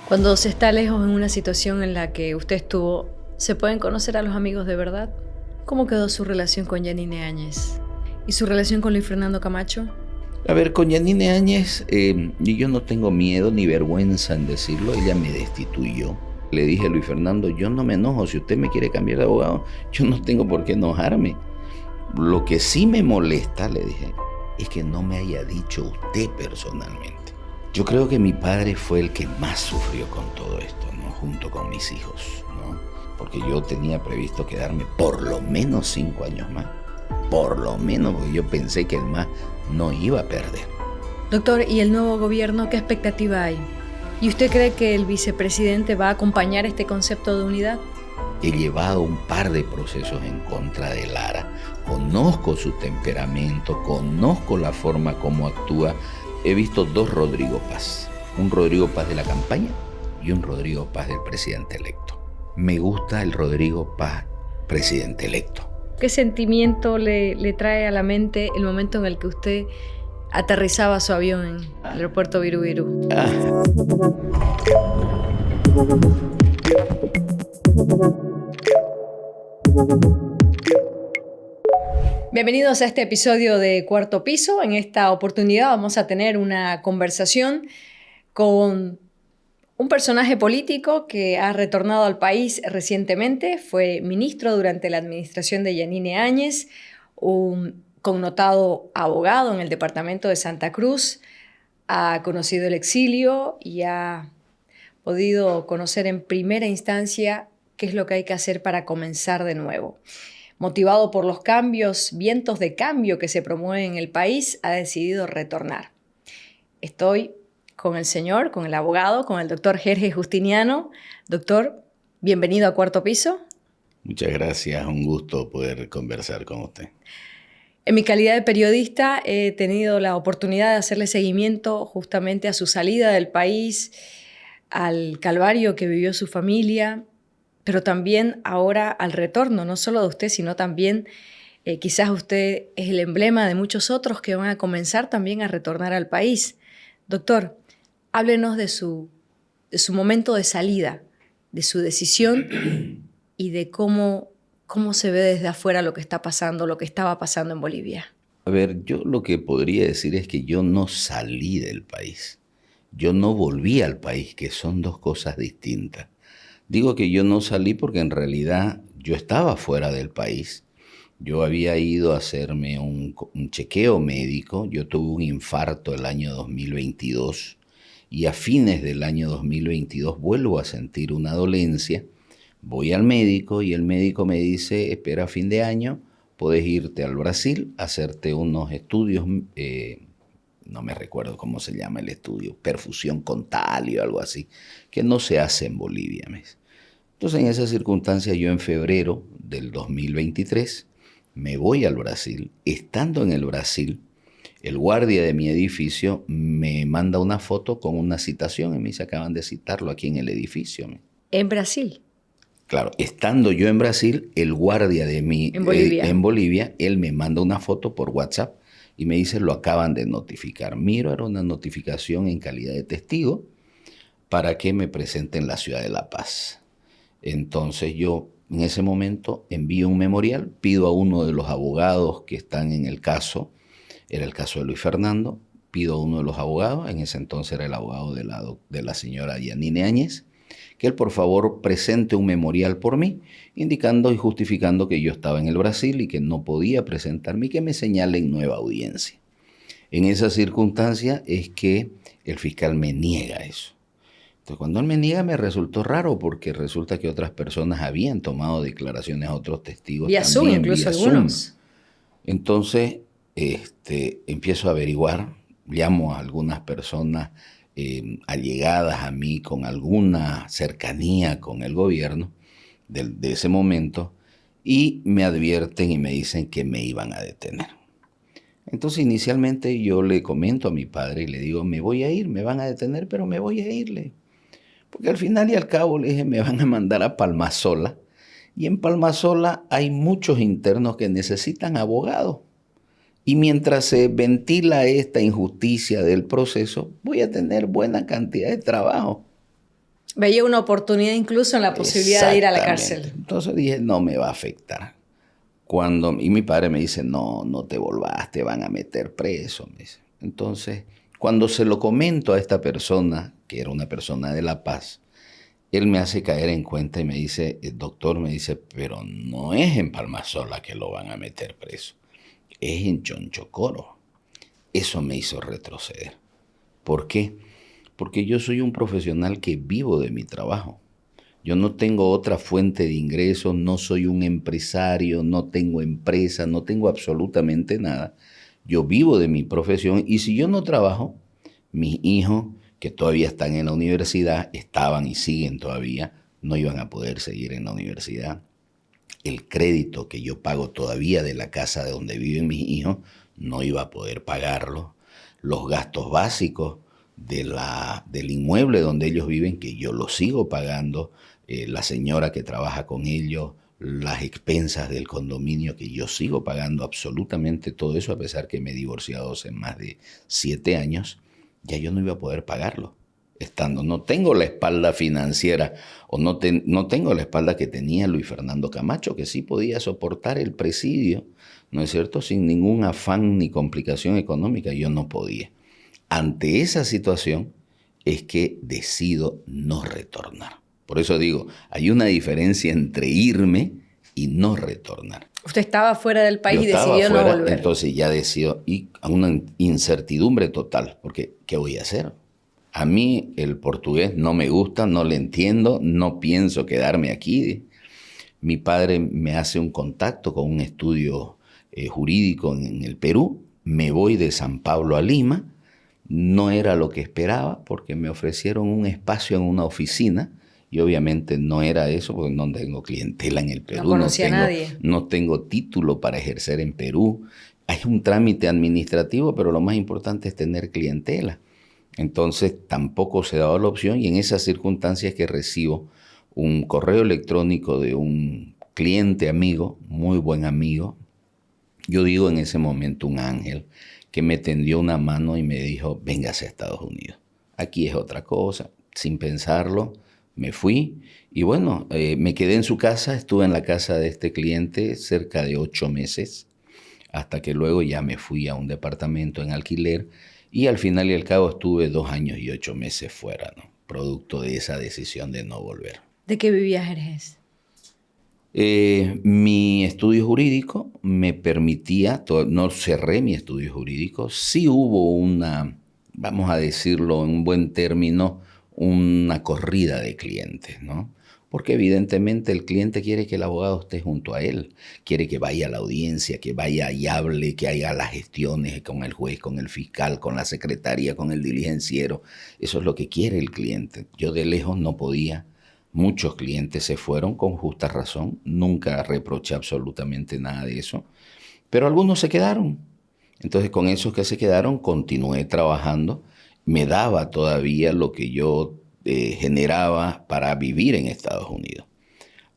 Cuando se está lejos en una situación en la que usted estuvo, ¿se pueden conocer a los amigos de verdad? ¿Cómo quedó su relación con Yanine Áñez? ¿Y su relación con Luis Fernando Camacho? A ver, con Yanine Áñez, y yo no tengo miedo ni vergüenza en decirlo, ella me destituyó. Le dije a Luis Fernando, yo no me enojo, si usted me quiere cambiar de abogado, yo no tengo por qué enojarme. Lo que sí me molesta, le dije, es que no me haya dicho usted personalmente. Yo creo que mi padre fue el que más sufrió con todo esto, ¿no? Junto con mis hijos, ¿no? Porque yo tenía previsto quedarme por lo menos 5 años más. Por lo menos, porque yo pensé que el MAS no iba a perder. Doctor, ¿y el nuevo gobierno qué expectativa hay? ¿Y usted cree que el vicepresidente va a acompañar este concepto de unidad? He llevado un par de procesos en contra de Lara. Conozco su temperamento, conozco la forma como actúa. He visto 2 Rodrigo Paz. Un Rodrigo Paz de la campaña y un Rodrigo Paz del presidente electo. Me gusta el Rodrigo Paz presidente electo. ¿Qué sentimiento le trae a la mente el momento en el que usted aterrizaba su avión en el aeropuerto Viru Viru? Bienvenidos a este episodio de Cuarto Piso. En esta oportunidad vamos a tener una conversación con un personaje político que ha retornado al país recientemente. Fue ministro durante la administración de Yanine Áñez, un connotado abogado en el departamento de Santa Cruz. Ha conocido el exilio y ha podido conocer en primera instancia qué es lo que hay que hacer para comenzar de nuevo. Motivado por los vientos de cambio que se promueven en el país, ha decidido retornar. Estoy con el abogado, con el doctor Jerjes Justiniano. Doctor, bienvenido a Cuarto Piso. Muchas gracias, un gusto poder conversar con usted. En mi calidad de periodista he tenido la oportunidad de hacerle seguimiento justamente a su salida del país, al calvario que vivió su familia, pero también ahora al retorno, no solo de usted, sino también quizás usted es el emblema de muchos otros que van a comenzar también a retornar al país. Doctor, háblenos de su momento de salida, de su decisión y de cómo se ve desde afuera lo que está pasando, lo que estaba pasando en Bolivia. A ver, yo lo que podría decir es que yo no salí del país. Yo no volví al país, que son 2 cosas distintas. Digo que yo no salí porque en realidad yo estaba fuera del país. Yo había ido a hacerme un chequeo médico. Yo tuve un infarto el año 2022 y a fines del año 2022 vuelvo a sentir una dolencia. Voy al médico y el médico me dice, espera a fin de año, puedes irte al Brasil a hacerte unos estudios, no me recuerdo cómo se llama el estudio, perfusión con talio o algo así, que no se hace en Bolivia. Entonces, en esa circunstancia, yo en febrero del 2023 me voy al Brasil. Estando en el Brasil, el guardia de mi edificio me manda una foto con una citación y me dice, acaban de citarlo aquí en el edificio. ¿En Brasil? Claro, estando yo en Brasil, el guardia de mí en Bolivia, él me manda una foto por WhatsApp y me dice, lo acaban de notificar. Miro, era una notificación en calidad de testigo para que me presente en la ciudad de La Paz. Entonces yo en ese momento envío un memorial, pido a uno de los abogados que están en el caso, era el caso de Luis Fernando, pido a uno de los abogados, en ese entonces era el abogado de la señora Yanine Áñez, que él por favor presente un memorial por mí, indicando y justificando que yo estaba en el Brasil y que no podía presentarme y que me señalen nueva audiencia. En esa circunstancia es que el fiscal me niega eso. Entonces, cuando él me niega me resultó raro porque resulta que otras personas habían tomado declaraciones a otros testigos. Vía Zoom, incluso algunos. Entonces, empiezo a averiguar, llamo a algunas personas allegadas a mí con alguna cercanía con el gobierno de ese momento y me advierten y me dicen que me iban a detener. Entonces inicialmente yo le comento a mi padre y le digo, me voy a ir, me van a detener, pero me voy a irle. Porque al final y al cabo le dije, me van a mandar a Palmasola y en Palmasola hay muchos internos que necesitan abogados. Y mientras se ventila esta injusticia del proceso, voy a tener buena cantidad de trabajo. Veía una oportunidad incluso en la posibilidad de ir a la cárcel. Entonces dije, no me va a afectar. Y mi padre me dice, no, no te volvás, te van a meter preso. Me dice. Entonces, cuando se lo comento a esta persona, que era una persona de La Paz, él me hace caer en cuenta y me dice, el doctor me dice, pero no es en Palmasola que lo van a meter preso, es en Chonchocoro. Eso me hizo retroceder. ¿Por qué? Porque yo soy un profesional que vivo de mi trabajo. Yo no tengo otra fuente de ingresos, no soy un empresario, no tengo empresa, no tengo absolutamente nada. Yo vivo de mi profesión y si yo no trabajo, mis hijos, que todavía están en la universidad, estaban y siguen todavía, no iban a poder seguir en la universidad. El crédito que yo pago todavía de la casa de donde viven mis hijos, no iba a poder pagarlo. Los gastos básicos del inmueble donde ellos viven, que yo los sigo pagando, la señora que trabaja con ellos, las expensas del condominio que yo sigo pagando, absolutamente todo eso, a pesar que me he divorciado hace más de 7 años, ya yo no iba a poder pagarlo. No tengo la espalda financiera o no tengo la espalda que tenía Luis Fernando Camacho, que sí podía soportar el presidio, ¿no es cierto?, sin ningún afán ni complicación económica. Yo no podía. Ante esa situación es que decido no retornar. Por eso digo, hay una diferencia entre irme y no retornar. Usted estaba fuera del país y estaba decidió fuera, no volver. Entonces ya decido, y a una incertidumbre total, porque ¿qué voy a hacer? A mí el portugués no me gusta, no le entiendo, no pienso quedarme aquí. Mi padre me hace un contacto con un estudio jurídico en el Perú, me voy de San Pablo a Lima. No era lo que esperaba porque me ofrecieron un espacio en una oficina y obviamente no era eso porque no tengo clientela en el Perú. No conocía a nadie. No tengo título para ejercer en Perú. Hay un trámite administrativo, pero lo más importante es tener clientela. Entonces tampoco se daba la opción y en esas circunstancias que recibo un correo electrónico de un cliente amigo, muy buen amigo, yo digo en ese momento un ángel, que me tendió una mano y me dijo, véngase a Estados Unidos. Aquí es otra cosa. Sin pensarlo, me fui y bueno, me quedé en su casa, estuve en la casa de este cliente cerca de 8 meses, hasta que luego ya me fui a un departamento en alquiler y al final y al cabo estuve 2 años y 8 meses fuera, ¿no? Producto de esa decisión de no volver. ¿De qué vivía Jerjes? Mi estudio jurídico me permitía, no cerré mi estudio jurídico, sí hubo vamos a decirlo en un buen término, una corrida de clientes, ¿no? Porque evidentemente el cliente quiere que el abogado esté junto a él, quiere que vaya a la audiencia, que vaya y hable, que haga las gestiones con el juez, con el fiscal, con la secretaria, con el diligenciero. Eso es lo que quiere el cliente. Yo de lejos no podía. Muchos clientes se fueron con justa razón, nunca reproché absolutamente nada de eso, pero algunos se quedaron. Entonces con esos que se quedaron continué trabajando, me daba todavía lo que yo generaba para vivir en Estados Unidos.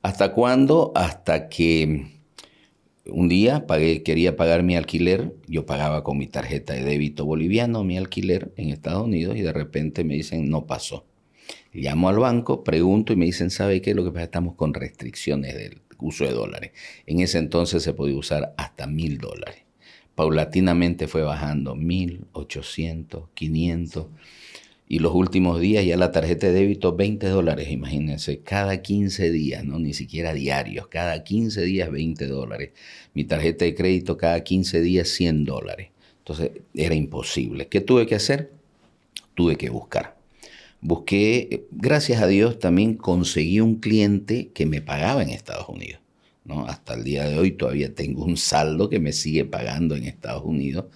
¿Hasta cuándo? Hasta que un día quería pagar mi alquiler, yo pagaba con mi tarjeta de débito boliviano mi alquiler en Estados Unidos y de repente me dicen no pasó. Llamo al banco, pregunto y me dicen, ¿sabe qué? Lo que pasa es que estamos con restricciones del uso de dólares. En ese entonces se podía usar hasta $1,000. Paulatinamente fue bajando 1,800, 500 y los últimos días ya la tarjeta de débito $20, imagínense, cada 15 días, no ni siquiera diarios, cada 15 días $20. Mi tarjeta de crédito cada 15 días $100. Entonces era imposible. ¿Qué tuve que hacer? Tuve que buscar. Busqué, gracias a Dios, también conseguí un cliente que me pagaba en Estados Unidos, ¿no? Hasta el día de hoy todavía tengo un saldo que me sigue pagando en Estados Unidos.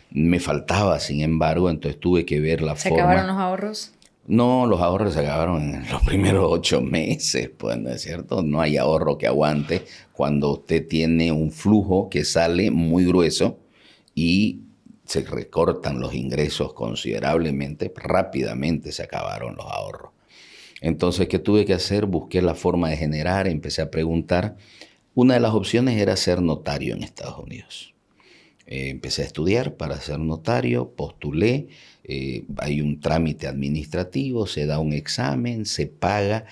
Me faltaba, sin embargo, entonces tuve que ver la forma. ¿Se acabaron los ahorros? No, los ahorros se acabaron en los primeros 8 meses, pues, ¿no es cierto? No hay ahorro que aguante cuando usted tiene un flujo que sale muy grueso y se recortan los ingresos considerablemente, rápidamente se acabaron los ahorros. Entonces, ¿qué tuve que hacer? Busqué la forma de generar, empecé a preguntar. Una de las opciones era ser notario en Estados Unidos. Empecé a estudiar para ser notario, postulé, hay un trámite administrativo, se da un examen, se paga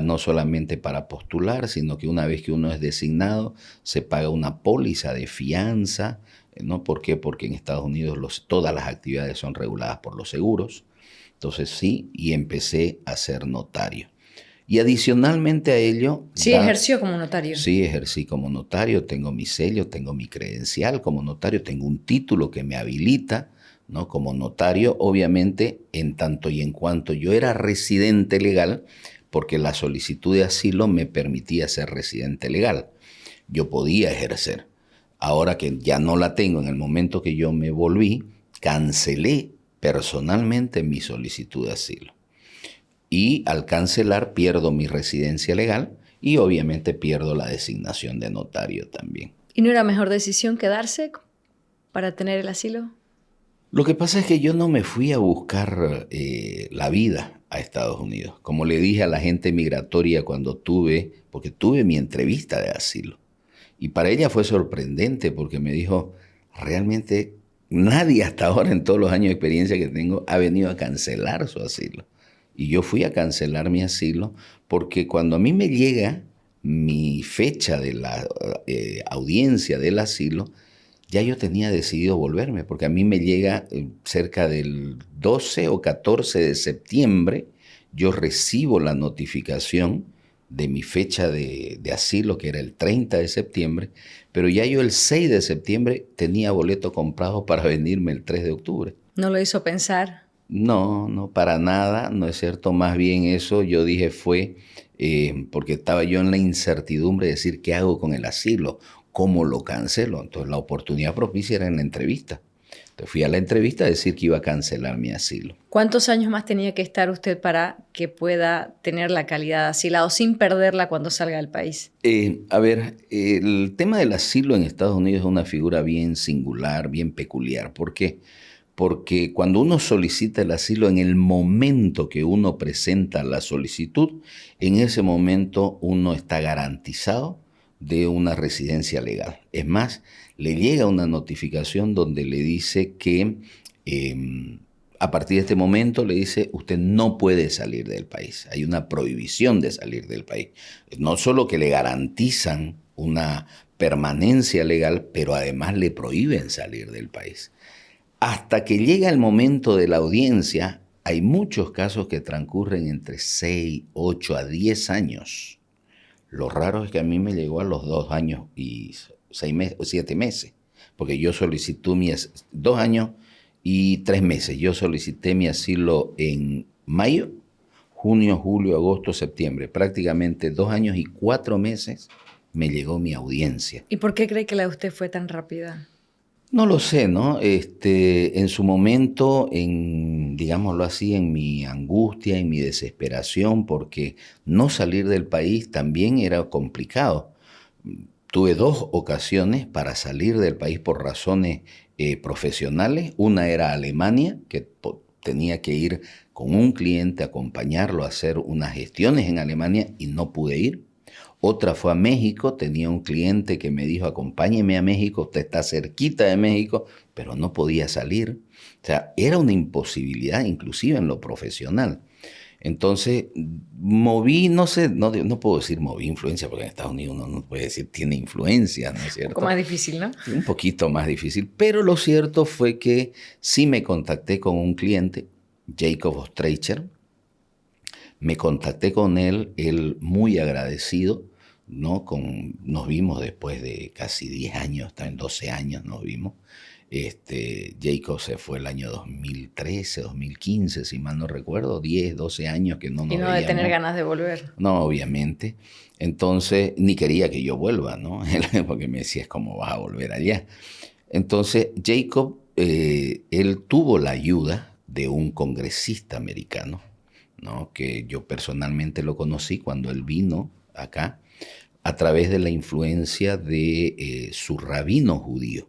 no solamente para postular, sino que una vez que uno es designado, se paga una póliza de fianza, ¿no? ¿Por qué? Porque en Estados Unidos todas las actividades son reguladas por los seguros. Entonces sí, y empecé a ser notario. Y adicionalmente a ello... Sí, ejerció como notario. Sí, ejercí como notario, tengo mi sello, tengo mi credencial como notario, tengo un título que me habilita, ¿no? Como notario, obviamente, en tanto y en cuanto yo era residente legal, porque la solicitud de asilo me permitía ser residente legal. Yo podía ejercer. Ahora que ya no la tengo, en el momento que yo me volví, cancelé personalmente mi solicitud de asilo. Y al cancelar pierdo mi residencia legal y obviamente pierdo la designación de notario también. ¿Y no era mejor decisión quedarse para tener el asilo? Lo que pasa es que yo no me fui a buscar la vida a Estados Unidos. Como le dije a la gente migratoria porque tuve mi entrevista de asilo. Y para ella fue sorprendente porque me dijo, realmente nadie hasta ahora en todos los años de experiencia que tengo ha venido a cancelar su asilo. Y yo fui a cancelar mi asilo porque cuando a mí me llega mi fecha de la audiencia del asilo, ya yo tenía decidido volverme, porque a mí me llega cerca del 12 o 14 de septiembre, yo recibo la notificación de mi fecha de asilo, que era el 30 de septiembre, pero ya yo el 6 de septiembre tenía boleto comprado para venirme el 3 de octubre. ¿No lo hizo pensar? No, no, para nada, no es cierto. Más bien eso yo dije fue porque estaba yo en la incertidumbre de decir qué hago con el asilo, cómo lo cancelo. Entonces la oportunidad propicia era en la entrevista. Entonces fui a la entrevista a decir que iba a cancelar mi asilo. ¿Cuántos años más tenía que estar usted para que pueda tener la calidad de asilado sin perderla cuando salga del país? El tema del asilo en Estados Unidos es una figura bien singular, bien peculiar. ¿Por qué? Porque cuando uno solicita el asilo, en el momento que uno presenta la solicitud, en ese momento uno está garantizado de una residencia legal. Es más, le llega una notificación donde le dice que a partir de este momento le dice usted no puede salir del país. Hay una prohibición de salir del país. No solo que le garantizan una permanencia legal, pero además le prohíben salir del país. Hasta que llega el momento de la audiencia, hay muchos casos que transcurren entre 6, 8 a 10 años. Lo raro es que a mí me llegó a los 2 años y 7 meses, porque yo solicité 2 años y 3 meses. Yo solicité mi asilo en mayo, junio, julio, agosto, septiembre. Prácticamente 2 años y 4 meses me llegó mi audiencia. ¿Y por qué cree que la de usted fue tan rápida? No lo sé, ¿no? En su momento, digámoslo así, en mi angustia, en mi desesperación, porque no salir del país también era complicado. Tuve 2 ocasiones para salir del país por razones profesionales. Una era Alemania, que tenía que ir con un cliente, acompañarlo a hacer unas gestiones en Alemania y no pude ir. Otra fue a México, tenía un cliente que me dijo, acompáñeme a México, usted está cerquita de México, pero no podía salir. O sea, era una imposibilidad, inclusive en lo profesional. Entonces, moví, no sé, no puedo decir moví influencia, porque en Estados Unidos uno no puede decir tiene influencia, ¿no es cierto? Un poco más difícil, ¿no? Un poquito más difícil, pero lo cierto fue que sí me contacté con un cliente, Jacob Ostreicher. Me contacté con él muy agradecido, ¿no? Nos vimos después de casi 10 años, también 12 años nos vimos. Jacob se fue el año 2013, 2015, si mal no recuerdo, 10, 12 años que no nos veíamos. Y no de tener ganas de volver. No, obviamente. Entonces, ni quería que yo vuelva, ¿no? Porque me decía, ¿cómo vas a volver allá? Entonces, Jacob, él tuvo la ayuda de un congresista americano, ¿no? Que yo personalmente lo conocí cuando él vino acá, a través de la influencia de su rabino judío.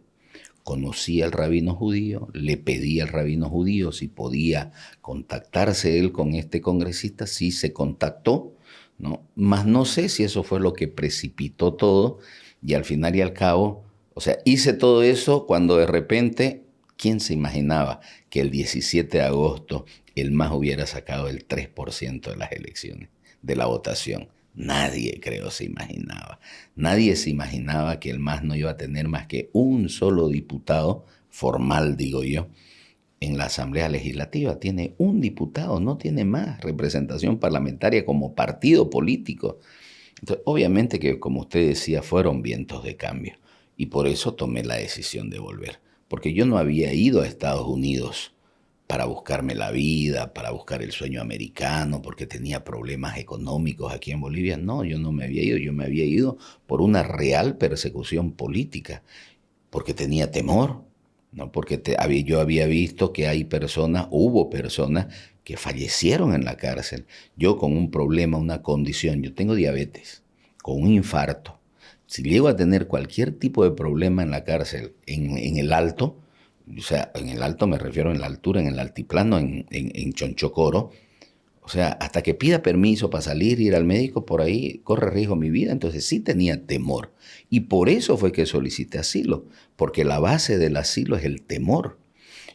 Conocí al rabino judío, le pedí al rabino judío si podía contactarse él con este congresista, sí se contactó, ¿no? Mas no sé si eso fue lo que precipitó todo y al final y al cabo, O sea, hice todo eso cuando de repente, ¿quién se imaginaba que el 17 de agosto el MAS hubiera sacado el 3% de las elecciones, de la votación? Nadie, creo, se imaginaba. Nadie se imaginaba que el MAS no iba a tener más que un solo diputado, formal digo yo, en la Asamblea Legislativa. Tiene un diputado, no tiene más representación parlamentaria como partido político. Entonces, obviamente que, como usted decía, fueron vientos de cambio. Y por eso tomé la decisión de volver. Porque yo no había ido a Estados Unidos para buscarme la vida, para buscar el sueño americano, porque tenía problemas económicos aquí en Bolivia. No, yo no me había ido. Yo me había ido por una real persecución política, porque tenía temor, ¿no? Porque yo había visto que hubo personas que fallecieron en la cárcel. Yo con un problema, una condición, yo tengo diabetes, con un infarto. Si llego a tener cualquier tipo de problema en la cárcel, en el alto, o sea, en el alto me refiero en la altura, en el altiplano, en Chonchocoro, o sea, hasta que pida permiso para salir, ir al médico, por ahí corre riesgo mi vida. Entonces sí tenía temor. Y por eso fue que solicité asilo, porque la base del asilo es el temor.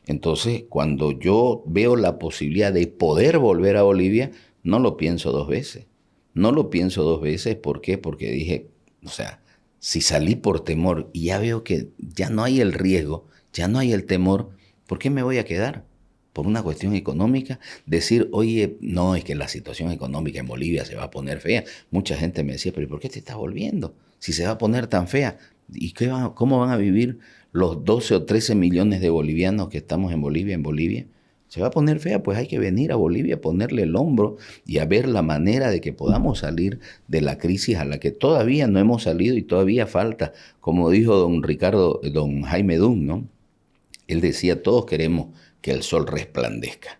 Entonces, cuando yo veo la posibilidad de poder volver a Bolivia, no lo pienso dos veces. No lo pienso dos veces, ¿por qué? Porque dije, o sea, si salí por temor y ya veo que ya no hay el riesgo, ya no hay el temor, ¿por qué me voy a quedar? Por una cuestión económica, decir, oye, no, es que la situación económica en Bolivia se va a poner fea. Mucha gente me decía, pero ¿por qué te estás volviendo? Si se va a poner tan fea. ¿Y cómo van a vivir los 12 o 13 millones de bolivianos que estamos en Bolivia, Se va a poner fea, pues hay que venir a Bolivia, ponerle el hombro y a ver la manera de que podamos salir de la crisis a la que todavía no hemos salido y todavía falta. Como dijo don Jaime Dunn, ¿no? Él decía, todos queremos que el sol resplandezca,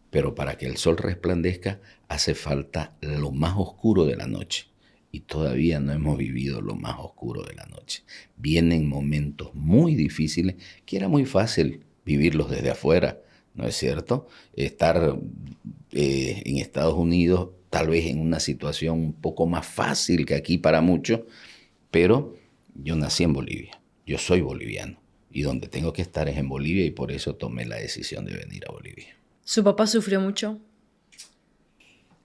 pero para que el sol resplandezca hace falta lo más oscuro de la noche. Y todavía no hemos vivido lo más oscuro de la noche. Vienen momentos muy difíciles que era muy fácil vivirlos desde afuera, ¿no es cierto? Estar en Estados Unidos tal vez en una situación un poco más fácil que aquí para muchos, pero yo nací en Bolivia, yo soy boliviano y donde tengo que estar es en Bolivia y por eso tomé la decisión de venir a Bolivia. ¿Su papá sufrió mucho?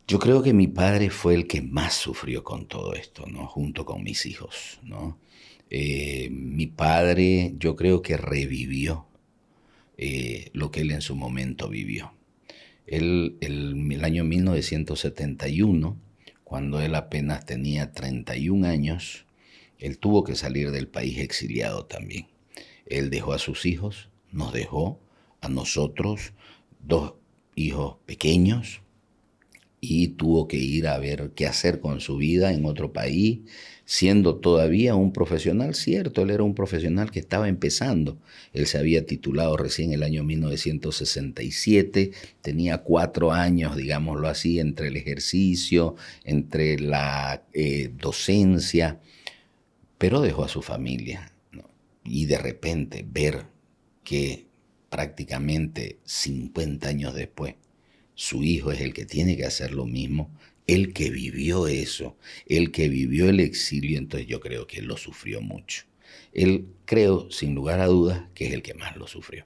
Yo creo que mi padre fue el que más sufrió con todo esto, ¿no? Junto con mis hijos, ¿no? Mi padre, yo creo que revivió lo que él en su momento vivió. El año 1971, cuando él apenas tenía 31 años, él tuvo que salir del país exiliado también. Él dejó a sus hijos, nos dejó a nosotros, dos hijos pequeños, y tuvo que ir a ver qué hacer con su vida en otro país, siendo todavía un profesional, cierto, él era un profesional que estaba empezando. Él se había titulado recién el año 1967, tenía 4 años, digámoslo así, entre el ejercicio, entre la docencia, pero dejó a su familia, ¿no? Y de repente ver que prácticamente 50 años después, su hijo es el que tiene que hacer lo mismo, el que vivió eso, el que vivió el exilio, entonces yo creo que él lo sufrió mucho. Él creo, sin lugar a dudas, que es el que más lo sufrió.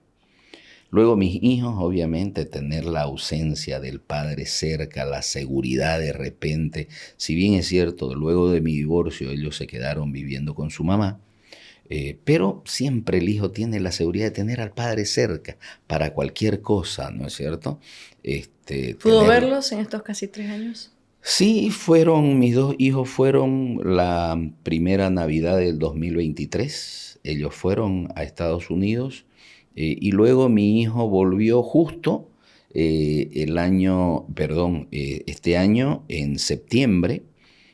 Luego mis hijos, obviamente, tener la ausencia del padre cerca, la seguridad de repente, si bien es cierto, luego de mi divorcio ellos se quedaron viviendo con su mamá, pero siempre el hijo tiene la seguridad de tener al padre cerca para cualquier cosa, ¿no es cierto? ¿Pudo verlos en estos casi 3 años? Sí, mis 2 hijos fueron la primera Navidad del 2023. Ellos fueron a Estados Unidos y luego mi hijo volvió justo este año en septiembre.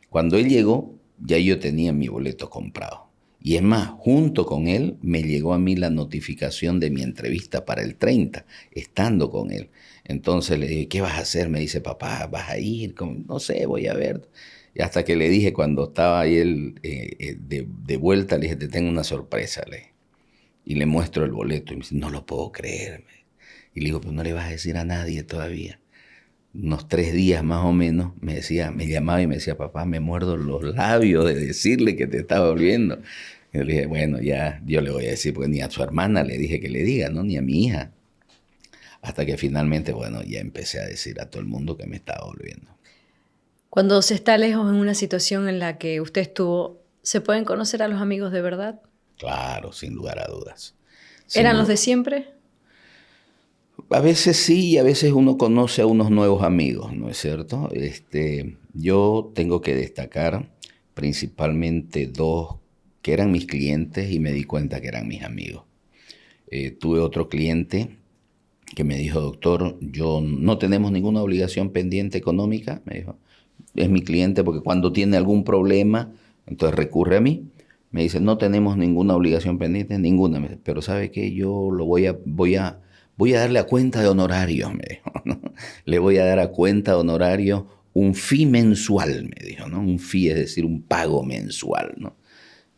Cuando él llegó, ya yo tenía mi boleto comprado. Y es más, junto con él me llegó a mí la notificación de mi entrevista para el 30, estando con él. Entonces le dije, ¿qué vas a hacer? Me dice, papá, ¿vas a ir? No sé, voy a ver. Y hasta que le dije, cuando estaba ahí él de vuelta, le dije, te tengo una sorpresa. Y le muestro el boleto y me dice, no lo puedo creer. Y le digo, pues no le vas a decir a nadie todavía. Unos 3 días más o menos, me llamaba y me decía, papá, me muerdo los labios de decirle que te estaba volviendo. Y le dije, bueno, ya yo le voy a decir, porque ni a su hermana le dije que le diga, ¿no? Ni a mi hija. Hasta que finalmente, bueno, ya empecé a decir a todo el mundo que me estaba volviendo. Cuando se está lejos en una situación en la que usted estuvo, ¿se pueden conocer a los amigos de verdad? Claro, sin lugar a dudas. Sin ¿Eran los lu- de siempre? A veces sí y a veces uno conoce a unos nuevos amigos, ¿no es cierto? Yo tengo que destacar principalmente dos que eran mis clientes y me di cuenta que eran mis amigos. Tuve otro cliente que me dijo, doctor, yo no tenemos ninguna obligación pendiente económica, me dijo. Es mi cliente porque cuando tiene algún problema, entonces recurre a mí. Me dice, no tenemos ninguna obligación pendiente, ninguna. Me dice, pero ¿sabe qué? Yo lo voy a darle a cuenta de honorarios, me dijo, ¿no? Le voy a dar a cuenta de honorarios un fee mensual, me dijo, ¿no? Un fee, es decir, un pago mensual, ¿no?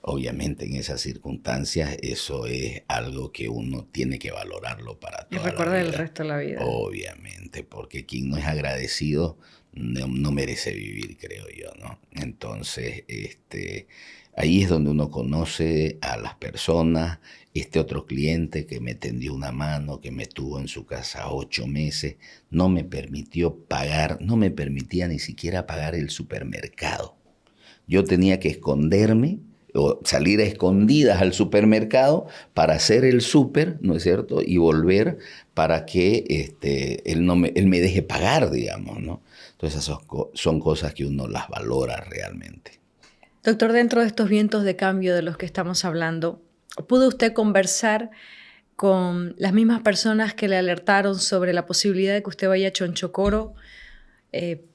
Obviamente en esas circunstancias eso es algo que uno tiene que valorarlo para Y toda la recuerda el vida. resto de la vida. Obviamente, porque quien no es agradecido no merece vivir, creo yo, ¿no? Entonces, ahí es donde uno conoce a las personas. Este otro cliente que me tendió una mano, que me tuvo en su casa 8 meses, no me permitió pagar, no me permitía ni siquiera pagar el supermercado. Yo tenía que esconderme o salir a escondidas al supermercado para hacer el súper, ¿no es cierto? Y volver para que él me deje pagar, digamos, ¿no? Entonces esas son cosas que uno las valora realmente. Doctor, dentro de estos vientos de cambio de los que estamos hablando, ¿pudo usted conversar con las mismas personas que le alertaron sobre la posibilidad de que usted vaya a Chonchocoro?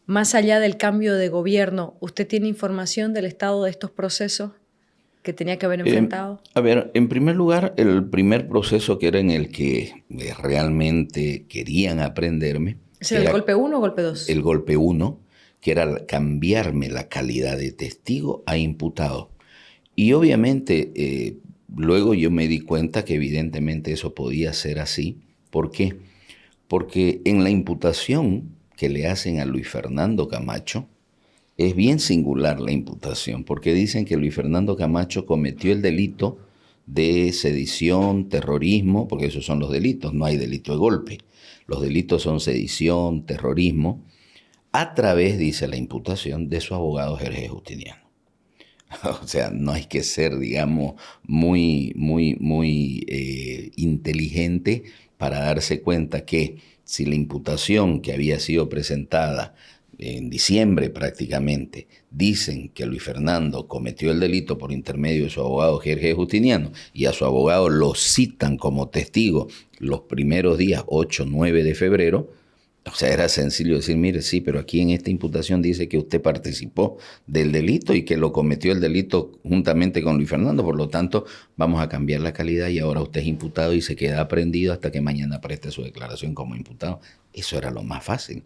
Más allá del cambio de gobierno, ¿usted tiene información del estado de estos procesos que tenía que haber enfrentado? A ver, en primer lugar, el primer proceso que era en el que realmente querían aprenderme, ¿Es que el era golpe uno o golpe 2? el golpe uno, que era cambiarme la calidad de testigo a imputado. Y obviamente luego yo me di cuenta que evidentemente eso podía ser así. ¿Por qué? Porque en la imputación que le hacen a Luis Fernando Camacho, es bien singular la imputación, porque dicen que Luis Fernando Camacho cometió el delito de sedición, terrorismo, porque esos son los delitos, no hay delito de golpe. Los delitos son sedición, terrorismo, a través, dice la imputación, de su abogado Jorge Justiniano. O sea, no hay que ser, digamos, muy inteligente para darse cuenta que si la imputación que había sido presentada en diciembre prácticamente, dicen que Luis Fernando cometió el delito por intermedio de su abogado Jorge Justiniano y a su abogado lo citan como testigo los primeros días 8, 9 de febrero, o sea, era sencillo decir, mire, sí, pero aquí en esta imputación dice que usted participó del delito y que lo cometió el delito juntamente con Luis Fernando, por lo tanto, vamos a cambiar la calidad y ahora usted es imputado y se queda aprendido hasta que mañana preste su declaración como imputado. Eso era lo más fácil.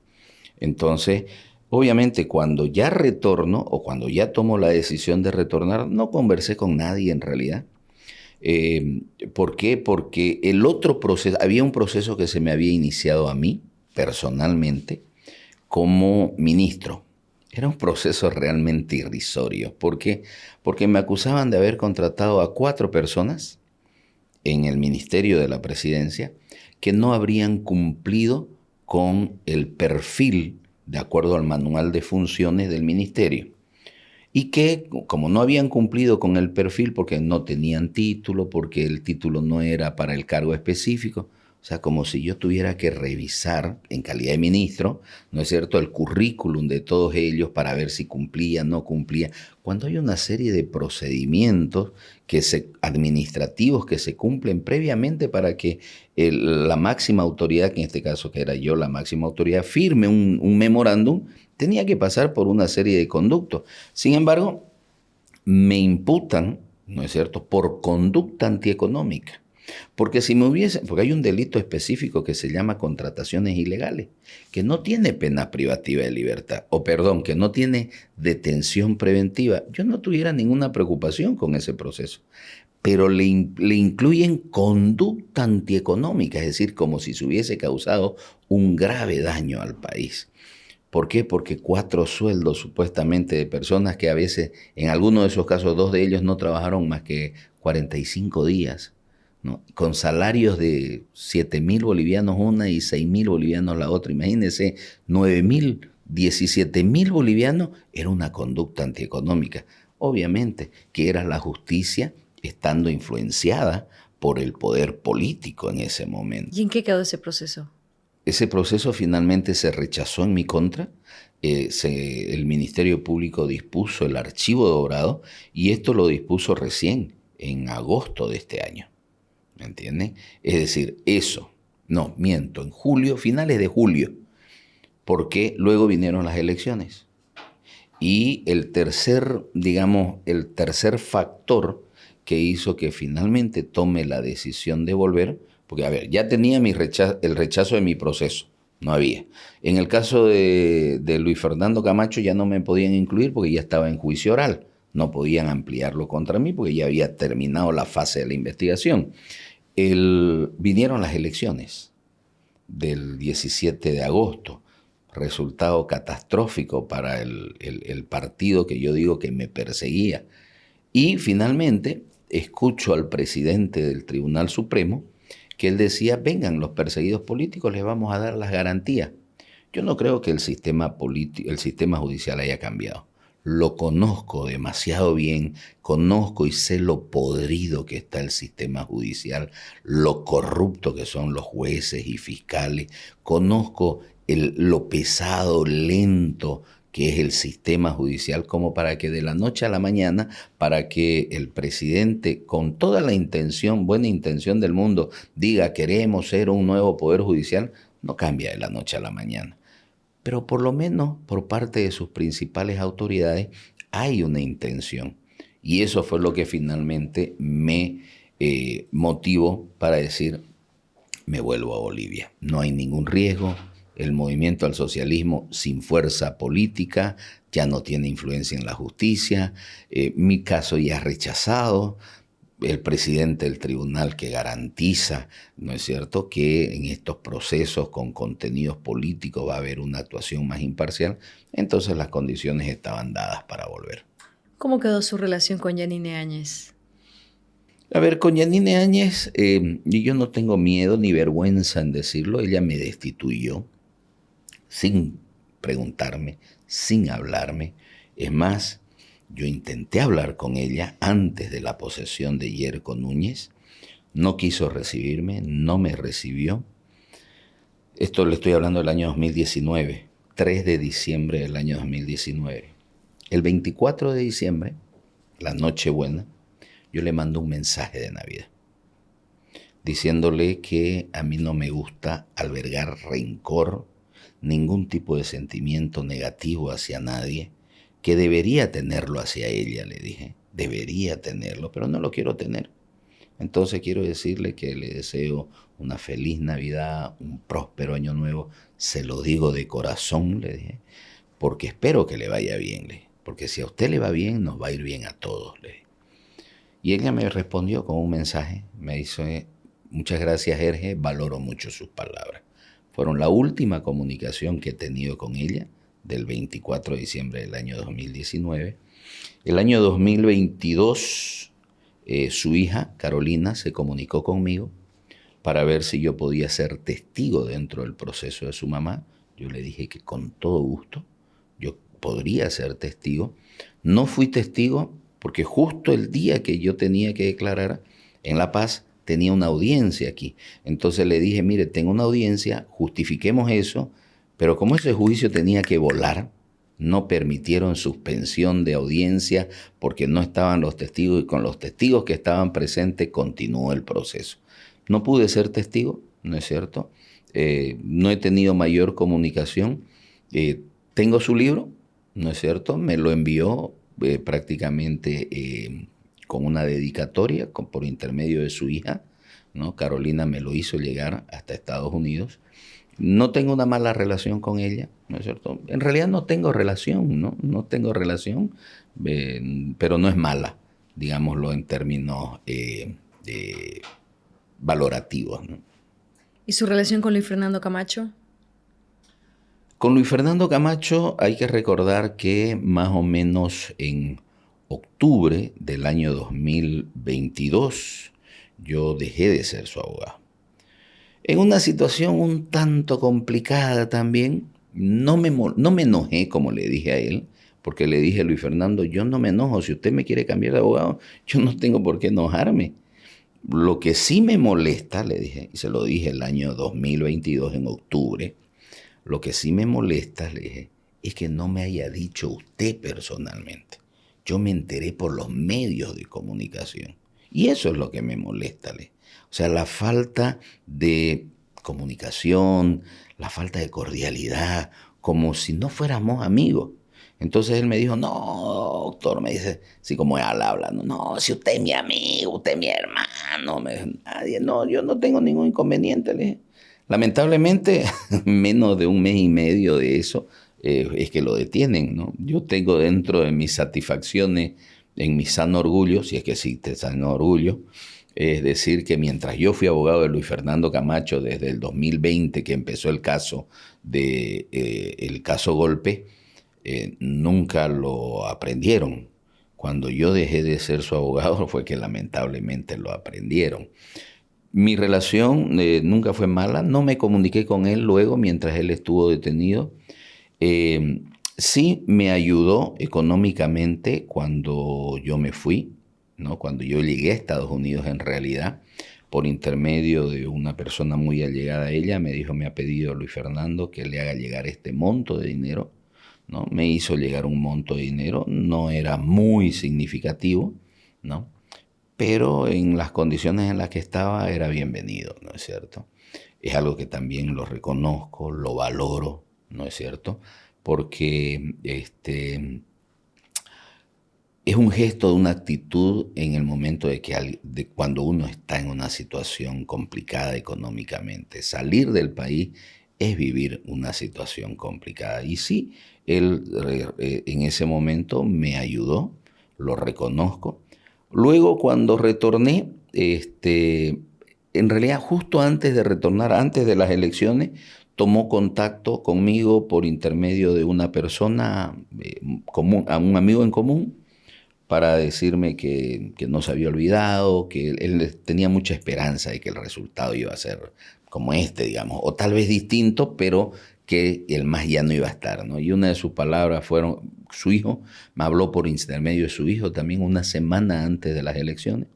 Entonces, obviamente, cuando ya retorno o cuando ya tomo la decisión de retornar, no conversé con nadie en realidad. ¿Por qué? Porque el otro proceso, había un proceso que se me había iniciado a mí, personalmente, como ministro. Era un proceso realmente irrisorio. ¿Por qué? Porque me acusaban de haber contratado a 4 personas en el Ministerio de la Presidencia que no habrían cumplido con el perfil de acuerdo al manual de funciones del ministerio. Y que como no habían cumplido con el perfil porque no tenían título, porque el título no era para el cargo específico, o sea, como si yo tuviera que revisar en calidad de ministro, ¿no es cierto?, el currículum de todos ellos para ver si cumplía, no cumplía, cuando hay una serie de procedimientos administrativos que se cumplen previamente para que la máxima autoridad, que en este caso que era yo la máxima autoridad, firme un memorándum, tenía que pasar por una serie de conductos. Sin embargo, me imputan, ¿no es cierto?, por conducta antieconómica. Porque porque hay un delito específico que se llama contrataciones ilegales, que no tiene pena privativa de libertad, o perdón, que no tiene detención preventiva. Yo no tuviera ninguna preocupación con ese proceso, pero le incluyen conducta antieconómica, es decir, como si se hubiese causado un grave daño al país. ¿Por qué? Porque 4 sueldos supuestamente de personas que a veces, en algunos de esos casos, 2 de ellos no trabajaron más que 45 días, ¿no? Con salarios de 7.000 bolivianos una y 6.000 bolivianos la otra. Imagínense, 9.000, 17.000 bolivianos era una conducta antieconómica. Obviamente que era la justicia estando influenciada por el poder político en ese momento. ¿Y en qué quedó ese proceso? Ese proceso finalmente se rechazó en mi contra. El Ministerio Público dispuso el archivo de Obrado y esto lo dispuso recién, en agosto de este año. ¿Me entienden? Es decir, eso, no, miento, en julio, finales de julio, porque luego vinieron las elecciones. Y el tercer, digamos, el tercer factor que hizo que finalmente tome la decisión de volver, porque a ver, ya tenía el rechazo de mi proceso, no había. En el caso de Luis Fernando Camacho ya no me podían incluir porque ya estaba en juicio oral, no podían ampliarlo contra mí porque ya había terminado la fase de la investigación. Vinieron las elecciones del 17 de agosto, resultado catastrófico para el partido que yo digo que me perseguía. Y finalmente escucho al presidente del Tribunal Supremo que él decía, vengan los perseguidos políticos, les vamos a dar las garantías. Yo no creo que el sistema judicial haya cambiado. Lo conozco demasiado bien, conozco y sé lo podrido que está el sistema judicial, lo corrupto que son los jueces y fiscales, conozco lo pesado, lento que es el sistema judicial, como para que de la noche a la mañana, para que el presidente, con toda la intención, buena intención del mundo, diga queremos ser un nuevo poder judicial, no cambia de la noche a la mañana. Pero por lo menos por parte de sus principales autoridades hay una intención. Y eso fue lo que finalmente me motivó para decir, me vuelvo a Bolivia. No hay ningún riesgo. El movimiento al socialismo sin fuerza política ya no tiene influencia en la justicia. Mi caso ya es rechazado. El presidente del tribunal que garantiza, ¿no es cierto?, que en estos procesos con contenidos políticos va a haber una actuación más imparcial, entonces las condiciones estaban dadas para volver. ¿Cómo quedó su relación con Yanine Áñez? A ver, con Yanine Áñez, y yo no tengo miedo ni vergüenza en decirlo, ella me destituyó sin preguntarme, sin hablarme. Es más, yo intenté hablar con ella antes de la posesión de Yerko Núñez. No quiso recibirme, no me recibió. Esto le estoy hablando del año 2019, 3 de diciembre del año 2019. El 24 de diciembre, la Nochebuena, yo le mando un mensaje de Navidad, diciéndole que a mí no me gusta albergar rencor, ningún tipo de sentimiento negativo hacia nadie, que debería tenerlo hacia ella, le dije, debería tenerlo, pero no lo quiero tener. Entonces quiero decirle que le deseo una feliz Navidad, un próspero año nuevo, se lo digo de corazón, le dije, porque espero que le vaya bien, le dije, porque si a usted le va bien, nos va a ir bien a todos, le dije. Y ella me respondió con un mensaje, me dice, muchas gracias, Jorge, valoro mucho sus palabras. Fueron la última comunicación que he tenido con ella, del 24 de diciembre del año 2019. El año 2022, su hija, Carolina, se comunicó conmigo para ver si yo podía ser testigo dentro del proceso de su mamá. Yo le dije que con todo gusto yo podría ser testigo. No fui testigo porque justo el día que yo tenía que declarar en La Paz, tenía una audiencia aquí. Entonces le dije, mire, tengo una audiencia, justifiquemos eso, pero como ese juicio tenía que volar, no permitieron suspensión de audiencia porque no estaban los testigos y con los testigos que estaban presentes continuó el proceso. No pude ser testigo, ¿no es cierto? No he tenido mayor comunicación. Tengo su libro, ¿no es cierto? Me lo envió prácticamente con una dedicatoria por intermedio de su hija, ¿no? Carolina me lo hizo llegar hasta Estados Unidos. No tengo una mala relación con ella, ¿no es cierto? En realidad no tengo relación, ¿no? No tengo relación, pero no es mala, digámoslo en términos valorativos, ¿no? ¿Y su relación con Luis Fernando Camacho? Con Luis Fernando Camacho hay que recordar que más o menos en octubre del año 2022 yo dejé de ser su abogado. En una situación un tanto complicada también, no me enojé como le dije a él, porque le dije a Luis Fernando, yo no me enojo, si usted me quiere cambiar de abogado, yo no tengo por qué enojarme. Lo que sí me molesta, le dije, y se lo dije el año 2022 en octubre, lo que sí me molesta, le dije, es que no me haya dicho usted personalmente. Yo me enteré por los medios de comunicación. Y eso es lo que me molesta, le dije. O sea, la falta de comunicación, la falta de cordialidad, como si no fuéramos amigos. Entonces él me dijo, no, doctor, me dice, así como él habla, no, si usted es mi amigo, usted es mi hermano, me dijo, nadie, no, yo no tengo ningún inconveniente, le dije. Lamentablemente, menos de un mes y medio de eso es que lo detienen, ¿no? Yo tengo dentro de mis satisfacciones, en mi sano orgullo, si es que existe sano orgullo, es decir, que mientras yo fui abogado de Luis Fernando Camacho desde el 2020, que empezó el caso el caso Golpe, nunca lo aprendieron. Cuando yo dejé de ser su abogado fue que lamentablemente lo aprendieron. Mi relación nunca fue mala, no me comuniqué con él luego mientras él estuvo detenido. Eh, sí me ayudó económicamente cuando yo me fui, ¿no? Cuando yo llegué a Estados Unidos en realidad, por intermedio de una persona muy allegada a ella, me dijo, me ha pedido Luis Fernando que le haga llegar este monto de dinero, ¿no? Me hizo llegar un monto de dinero, no era muy significativo, ¿no? Pero en las condiciones en las que estaba era bienvenido, ¿no es cierto? Es algo que también lo reconozco, lo valoro, ¿no es cierto? Porque es un gesto de una actitud en el momento de cuando uno está en una situación complicada económicamente. Salir del país es vivir una situación complicada. Y sí, él en ese momento me ayudó, lo reconozco. Luego, cuando retorné, en realidad justo antes de retornar, antes de las elecciones, tomó contacto conmigo por intermedio de una persona común, a un amigo en común, para decirme que no se había olvidado, que él tenía mucha esperanza de que el resultado iba a ser como digamos, o tal vez distinto, pero que el MAS ya no iba a estar, ¿no? Y una de sus palabras fueron, su hijo, me habló por intermedio de su hijo también una semana antes de las elecciones,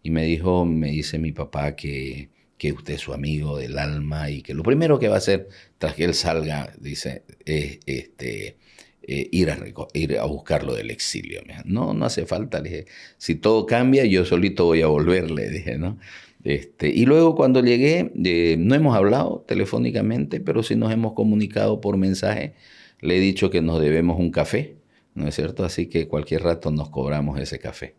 y me dice mi papá que usted es su amigo del alma y que lo primero que va a hacer tras que él salga, dice, es ir a buscarlo del exilio. No, no hace falta, le dije, si todo cambia, yo solito voy a volver, le dije, ¿no? Y luego cuando llegué, no hemos hablado telefónicamente, pero sí nos hemos comunicado por mensaje. Le he dicho que nos debemos un café, ¿no es cierto? Así que cualquier rato nos cobramos ese café.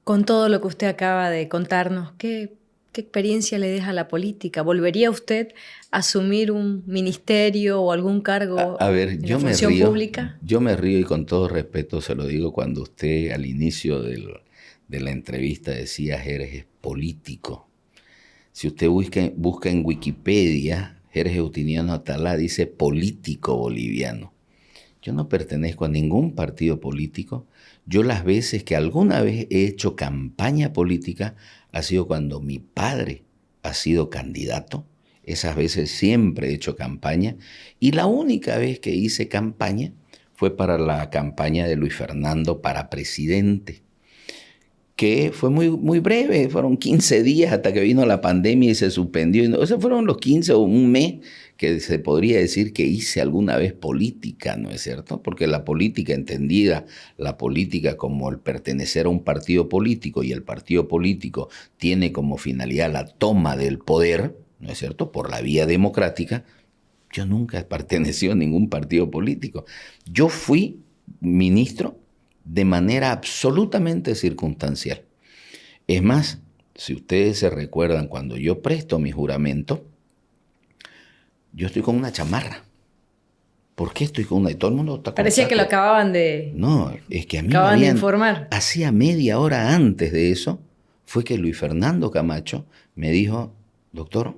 Con todo lo que usted acaba de contarnos, ¿qué experiencia le deja la política? ¿Volvería usted a asumir un ministerio o algún cargo A ver, en la función pública? yo me río y con todo respeto se lo digo cuando usted al inicio de la entrevista decía Jerez es político. Si usted busca en Wikipedia, Jerez Eutiniano Atalá dice político boliviano. Yo no pertenezco a ningún partido político. Yo las veces que alguna vez he hecho campaña política ha sido cuando mi padre ha sido candidato. Esas veces siempre he hecho campaña. Y la única vez que hice campaña fue para la campaña de Luis Fernando para presidente, que fue muy, muy breve, fueron 15 días hasta que vino la pandemia y se suspendió. O sea, fueron los 15 o un mes que se podría decir que hice alguna vez política, ¿no es cierto? Porque la política entendida, la política como el pertenecer a un partido político y el partido político tiene como finalidad la toma del poder, ¿no es cierto? Por la vía democrática, yo nunca he pertenecido a ningún partido político. Yo fui ministro de manera absolutamente circunstancial. Es más, si ustedes se recuerdan, cuando yo presto mi juramento, yo estoy con una chamarra. ¿Por qué estoy con una? Y todo el mundo está con Parecía que lo acababan de... No, es que a mí me acababan de habían... informar. Hacía media hora antes de eso, fue que Luis Fernando Camacho me dijo, doctor,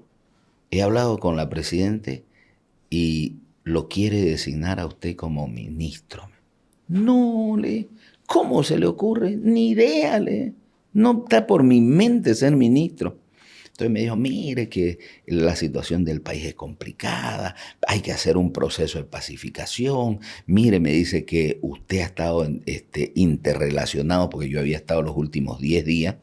he hablado con la presidente y lo quiere designar a usted como ministro. No, ¿cómo se le ocurre? Ni idea, no está por mi mente ser ministro. Entonces me dijo, mire que la situación del país es complicada, hay que hacer un proceso de pacificación. Mire, me dice que usted ha estado interrelacionado, porque yo había estado los últimos 10 días,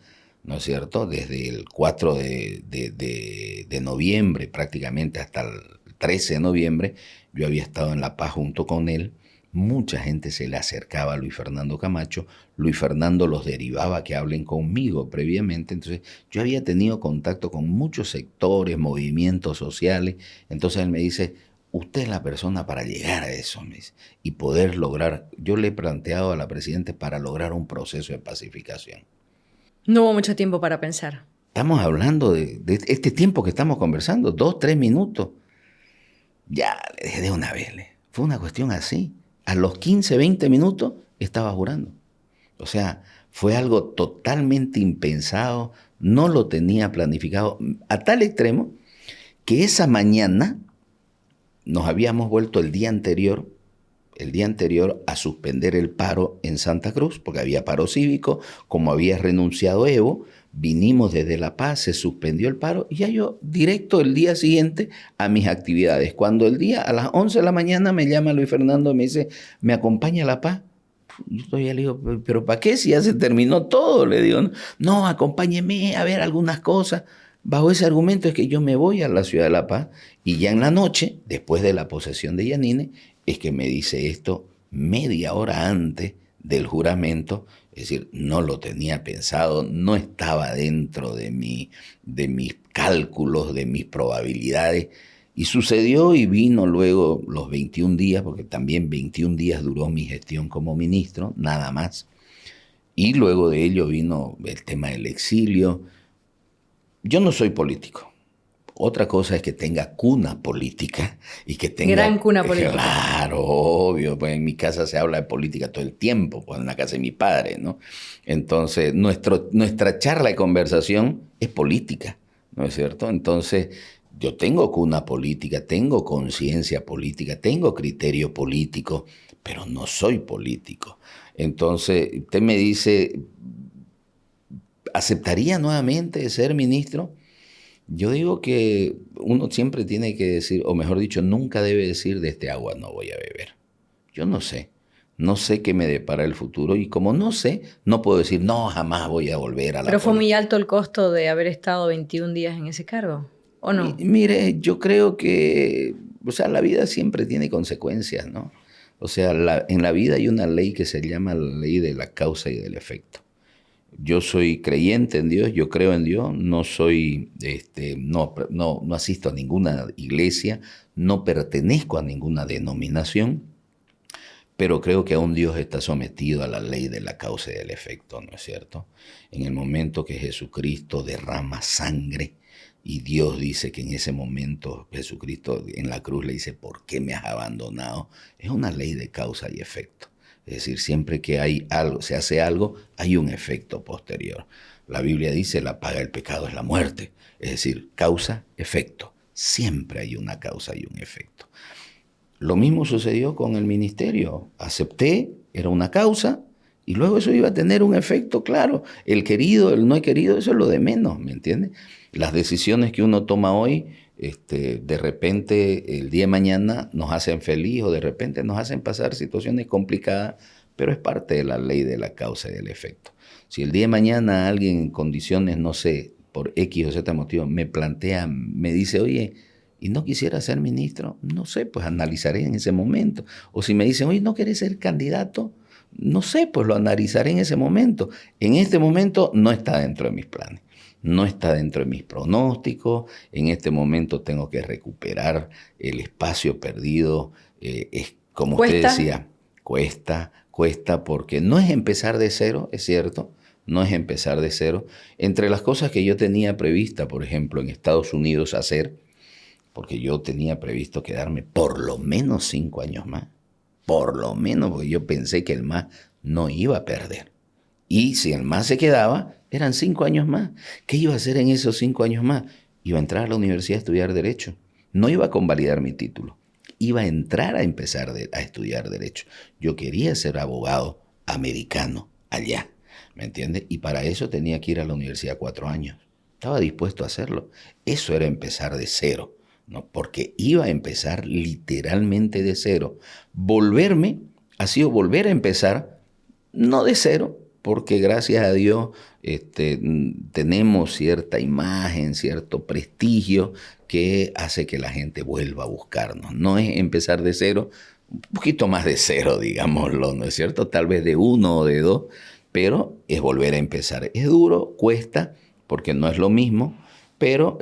¿no es cierto? Desde el 4 de noviembre prácticamente hasta el 13 de noviembre, yo había estado en La Paz junto con él. Mucha gente se le acercaba a Luis Fernando Camacho, Luis Fernando los derivaba a que hablen conmigo previamente, entonces yo había tenido contacto con muchos sectores, movimientos sociales, entonces él me dice, usted es la persona para llegar a eso, me dice, y poder lograr, yo le he planteado a la presidenta para lograr un proceso de pacificación. No hubo mucho tiempo para pensar. Estamos hablando de este tiempo que estamos conversando, 2, 3 minutos, ya le dejé de una vez, fue una cuestión así. A los 15, 20 minutos estaba jurando. O sea, fue algo totalmente impensado, no lo tenía planificado, a tal extremo que esa mañana nos habíamos vuelto el día anterior a suspender el paro en Santa Cruz, porque había paro cívico, como había renunciado Evo, vinimos desde La Paz, se suspendió el paro y ya yo directo el día siguiente a mis actividades. Cuando el día a las 11 de la mañana me llama Luis Fernando y me dice, ¿me acompaña a La Paz? Yo todavía le digo, ¿pero para qué? Si ya se terminó todo, le digo, no, acompáñeme a ver algunas cosas. Bajo ese argumento es que yo me voy a la ciudad de La Paz y ya en la noche, después de la posesión de Yanine, es que me dice esto media hora antes del juramento, es decir, no lo tenía pensado, no estaba dentro de mis cálculos, de mis probabilidades, y sucedió y vino luego los 21 días, porque también 21 días duró mi gestión como ministro, nada más, y luego de ello vino el tema del exilio. Yo no soy político. Otra cosa es que tenga cuna política y que tenga... Gran cuna política. Claro, obvio, pues en mi casa se habla de política todo el tiempo, pues en la casa de mi padre, ¿no? Entonces, nuestra charla y conversación es política, ¿no es cierto? Entonces, yo tengo cuna política, tengo conciencia política, tengo criterio político, pero no soy político. Entonces, usted me dice, ¿aceptaría nuevamente ser ministro? Yo digo que uno siempre tiene que decir, o mejor dicho, nunca debe decir de este agua no voy a beber. Yo no sé qué me depara el futuro y como no sé, no puedo decir, no, jamás voy a volver a la política. ¿Pero fue muy alto el costo de haber estado 21 días en ese cargo? ¿O no? Mire, yo creo que, o sea, la vida siempre tiene consecuencias, ¿no? O sea, en la vida hay una ley que se llama la ley de la causa y del efecto. Yo soy creyente en Dios, yo creo en Dios, no soy, no asisto a ninguna iglesia, no pertenezco a ninguna denominación, pero creo que aún Dios está sometido a la ley de la causa y del efecto, ¿no es cierto? En el momento que Jesucristo derrama sangre y Dios dice que en ese momento Jesucristo en la cruz le dice, ¿por qué me has abandonado? Es una ley de causa y efecto. Es decir, siempre que hay algo, se hace algo, hay un efecto posterior. La Biblia dice, la paga del pecado es la muerte. Es decir, causa, efecto. Siempre hay una causa y un efecto. Lo mismo sucedió con el ministerio. Acepté, era una causa, y luego eso iba a tener un efecto, claro. El querido, el no he querido, eso es lo de menos, ¿me entiendes? Las decisiones que uno toma hoy, de repente el día de mañana nos hacen feliz o de repente nos hacen pasar situaciones complicadas, pero es parte de la ley de la causa y del efecto. Si el día de mañana alguien en condiciones, no sé, por X o Z motivo, me plantea, me dice, oye, ¿y no quisiera ser ministro? No sé, pues analizaré en ese momento. O si me dicen, oye, ¿no quieres ser candidato? No sé, pues lo analizaré en ese momento. En este momento no está dentro de mis planes. No está dentro de mis pronósticos, en este momento tengo que recuperar el espacio perdido, es como usted decía, cuesta porque no es empezar de cero, es cierto, no es empezar de cero. Entre las cosas que yo tenía prevista, por ejemplo, en Estados Unidos hacer, porque yo tenía previsto quedarme por lo menos 5 años más, por lo menos, porque yo pensé que el MAS no iba a perder. Y si el MAS se quedaba, eran 5 años más. ¿Qué iba a hacer en esos 5 años más? Iba a entrar a la universidad a estudiar Derecho. No iba a convalidar mi título. iba a entrar a empezar a estudiar derecho. Yo quería ser abogado americano allá, ¿me entiendes? Y para eso tenía que ir a la universidad 4 años. Estaba dispuesto a hacerlo. Eso era empezar de cero, ¿no? Porque iba a empezar literalmente de cero. Volverme ha sido volver a empezar, no de cero, porque gracias a Dios tenemos cierta imagen, cierto prestigio que hace que la gente vuelva a buscarnos. No es empezar de cero, un poquito más de cero, digámoslo, ¿no es cierto? Tal vez de 1 o de 2, pero es volver a empezar. Es duro, cuesta, porque no es lo mismo, pero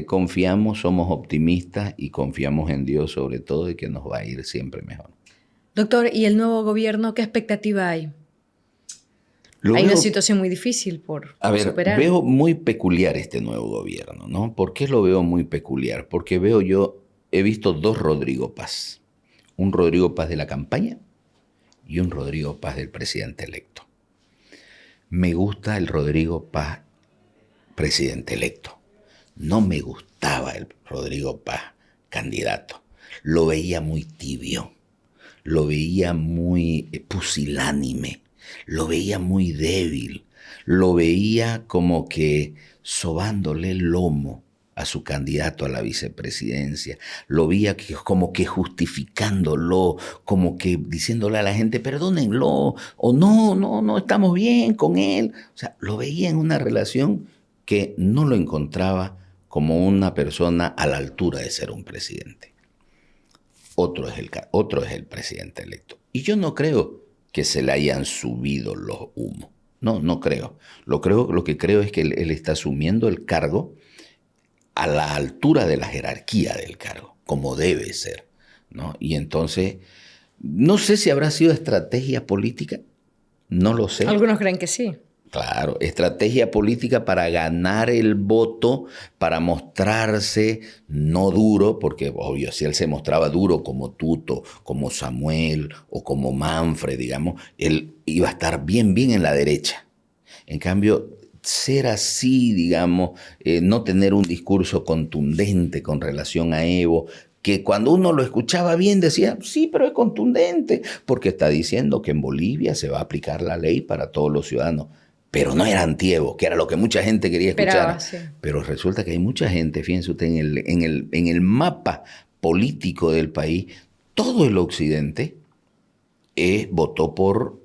confiamos, somos optimistas y confiamos en Dios sobre todo de que nos va a ir siempre mejor. Doctor, ¿y el nuevo gobierno qué expectativa hay? Hay una situación muy difícil por superar. Veo muy peculiar este nuevo gobierno, ¿no? ¿Por qué lo veo muy peculiar? Porque he visto 2 Rodrigo Paz. Un Rodrigo Paz de la campaña y un Rodrigo Paz del presidente electo. Me gusta el Rodrigo Paz presidente electo. No me gustaba el Rodrigo Paz candidato. Lo veía muy tibio, lo veía muy pusilánime, lo veía muy débil, lo veía como que sobándole el lomo a su candidato a la vicepresidencia, lo veía como que justificándolo, como que diciéndole a la gente, perdónenlo, o no estamos bien con él. O sea, lo veía en una relación que no lo encontraba como una persona a la altura de ser un presidente. Otro es el presidente electo. Y yo no creo que se le hayan subido los humos. No creo. Lo que creo es que él está asumiendo el cargo a la altura de la jerarquía del cargo, como debe ser, ¿no? Y entonces, no sé si habrá sido estrategia política, no lo sé. Algunos creen que sí. Claro, estrategia política para ganar el voto, para mostrarse no duro, porque obvio, si él se mostraba duro como Tuto, como Samuel o como Manfred, digamos, él iba a estar bien en la derecha. En cambio, ser así, digamos, no tener un discurso contundente con relación a Evo, que cuando uno lo escuchaba bien decía, sí, pero es contundente, porque está diciendo que en Bolivia se va a aplicar la ley para todos los ciudadanos. Pero no era anti-Evo, que era lo que mucha gente quería escuchar. Sí. Pero resulta que hay mucha gente, fíjense usted, en el mapa político del país, todo el occidente votó por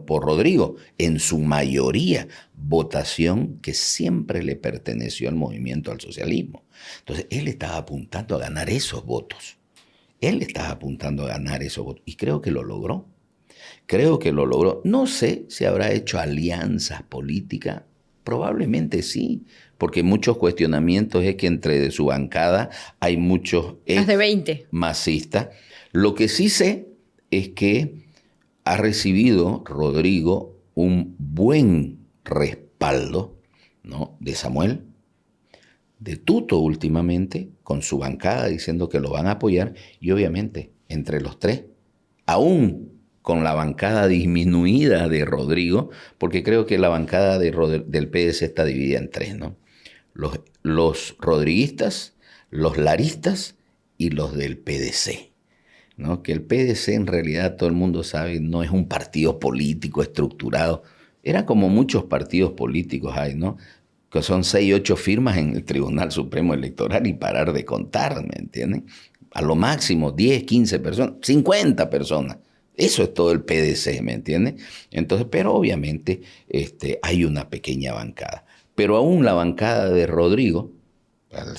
por Rodrigo, en su mayoría, votación que siempre le perteneció al movimiento al socialismo. Entonces, él estaba apuntando a ganar esos votos. Y creo que lo logró. No sé si habrá hecho alianzas políticas, probablemente sí, porque muchos cuestionamientos es que entre su bancada hay muchos más de 20 masistas. Lo que sí sé es que ha recibido Rodrigo un buen respaldo, ¿no?, de Samuel, de Tuto últimamente, con su bancada diciendo que lo van a apoyar, y obviamente entre los tres, aún con la bancada disminuida de Rodrigo, porque creo que la bancada del PS está dividida en 3, ¿no? Los rodriguistas, los laristas y los del PDC, ¿no? Que el PDC en realidad todo el mundo sabe no es un partido político estructurado. Era como muchos partidos políticos hay, ¿no? Que son 6, 8 firmas en el Tribunal Supremo Electoral y parar de contar, ¿me entienden? A lo máximo 10, 15 personas, 50 personas. Eso es todo el PDC, ¿me entiendes? Entonces, pero obviamente hay una pequeña bancada. Pero aún la bancada de Rodrigo,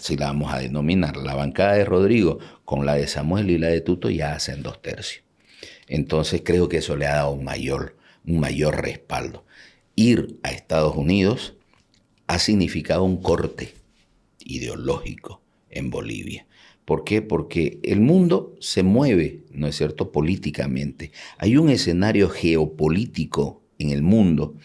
si la vamos a denominar, la bancada de Rodrigo con la de Samuel y la de Tuto ya hacen 2/3. Entonces creo que eso le ha dado un mayor respaldo. Ir a Estados Unidos ha significado un corte ideológico en Bolivia. ¿Por qué? Porque el mundo se mueve, ¿no es cierto?, políticamente. Hay un escenario geopolítico en el mundo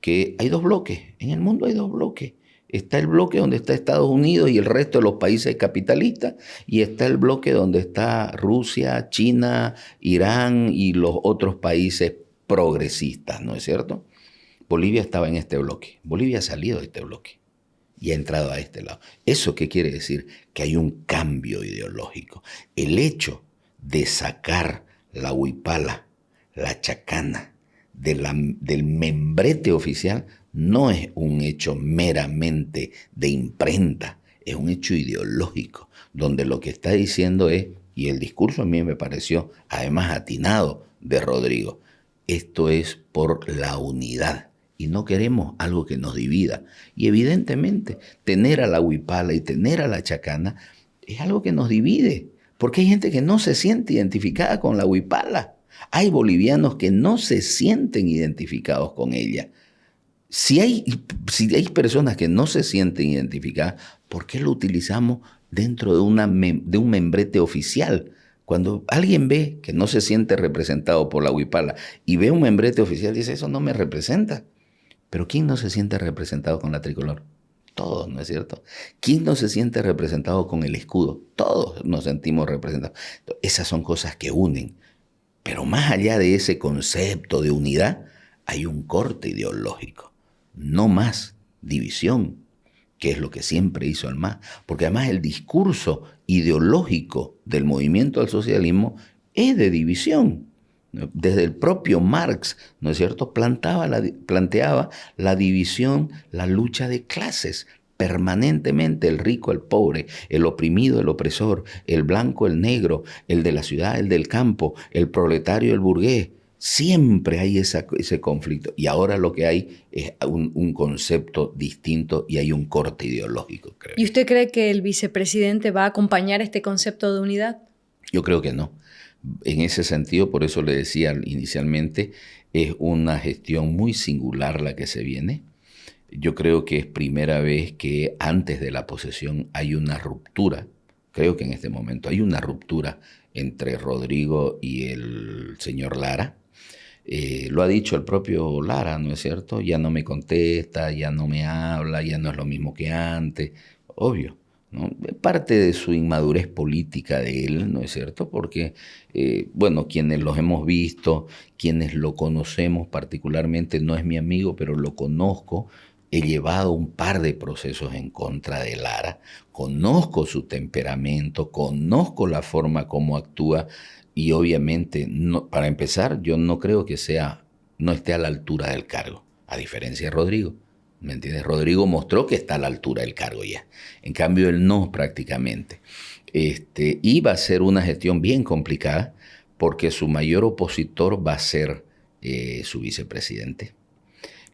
que hay 2 bloques. En el mundo hay 2 bloques. Está el bloque donde está Estados Unidos y el resto de los países capitalistas, y está el bloque donde está Rusia, China, Irán y los otros países progresistas, ¿no es cierto? Bolivia estaba en este bloque. Bolivia ha salido de este bloque. y ha entrado a este lado. ¿Eso qué quiere decir? Que hay un cambio ideológico. El hecho de sacar la huipala, la chacana, del membrete oficial no es un hecho meramente de imprenta, es un hecho ideológico, donde lo que está diciendo es, y el discurso a mí me pareció además atinado de Rodrigo, esto es por la unidad y no queremos algo que nos divida. Y evidentemente tener a la huipala y tener a la chacana es algo que nos divide, porque hay gente que no se siente identificada con la huipala. Hay bolivianos que no se sienten identificados con ella. Si hay personas que no se sienten identificadas, ¿por qué lo utilizamos dentro de un membrete oficial? Cuando alguien ve que no se siente representado por la huipala y ve un membrete oficial, dice, eso no me representa. Pero ¿quién no se siente representado con la tricolor? Todos, ¿no es cierto? ¿Quién no se siente representado con el escudo? Todos nos sentimos representados. Esas son cosas que unen. Pero más allá de ese concepto de unidad, hay un corte ideológico. No más división, que es lo que siempre hizo el MAS. Porque además el discurso ideológico del movimiento al socialismo es de división. Desde el propio Marx, ¿no es cierto?, planteaba la división, la lucha de clases, permanentemente el rico, el pobre, el oprimido, el opresor, el blanco, el negro, el de la ciudad, el del campo, el proletario, el burgués. Siempre hay ese conflicto y ahora lo que hay es un concepto distinto y hay un corte ideológico, creo. ¿Y usted cree que el vicepresidente va a acompañar este concepto de unidad? Yo creo que no. En ese sentido, por eso le decía inicialmente, es una gestión muy singular la que se viene. Yo creo que es primera vez que antes de la posesión hay una ruptura. Creo que en este momento hay una ruptura entre Rodrigo y el señor Lara. Lo ha dicho el propio Lara, ¿no es cierto? Ya no me contesta, ya no me habla, ya no es lo mismo que antes. Obvio, ¿no? Parte de su inmadurez política de él, ¿no es cierto? Porque, bueno, quienes los hemos visto, quienes lo conocemos particularmente, no es mi amigo, pero lo conozco, he llevado un par de procesos en contra de Lara, conozco su temperamento, conozco la forma como actúa y obviamente, no, para empezar, yo no creo que no esté a la altura del cargo, a diferencia de Rodrigo. ¿Me entiendes? Rodrigo mostró que está a la altura del cargo ya. En cambio, él no prácticamente. Y va a ser una gestión bien complicada porque su mayor opositor va a ser su vicepresidente.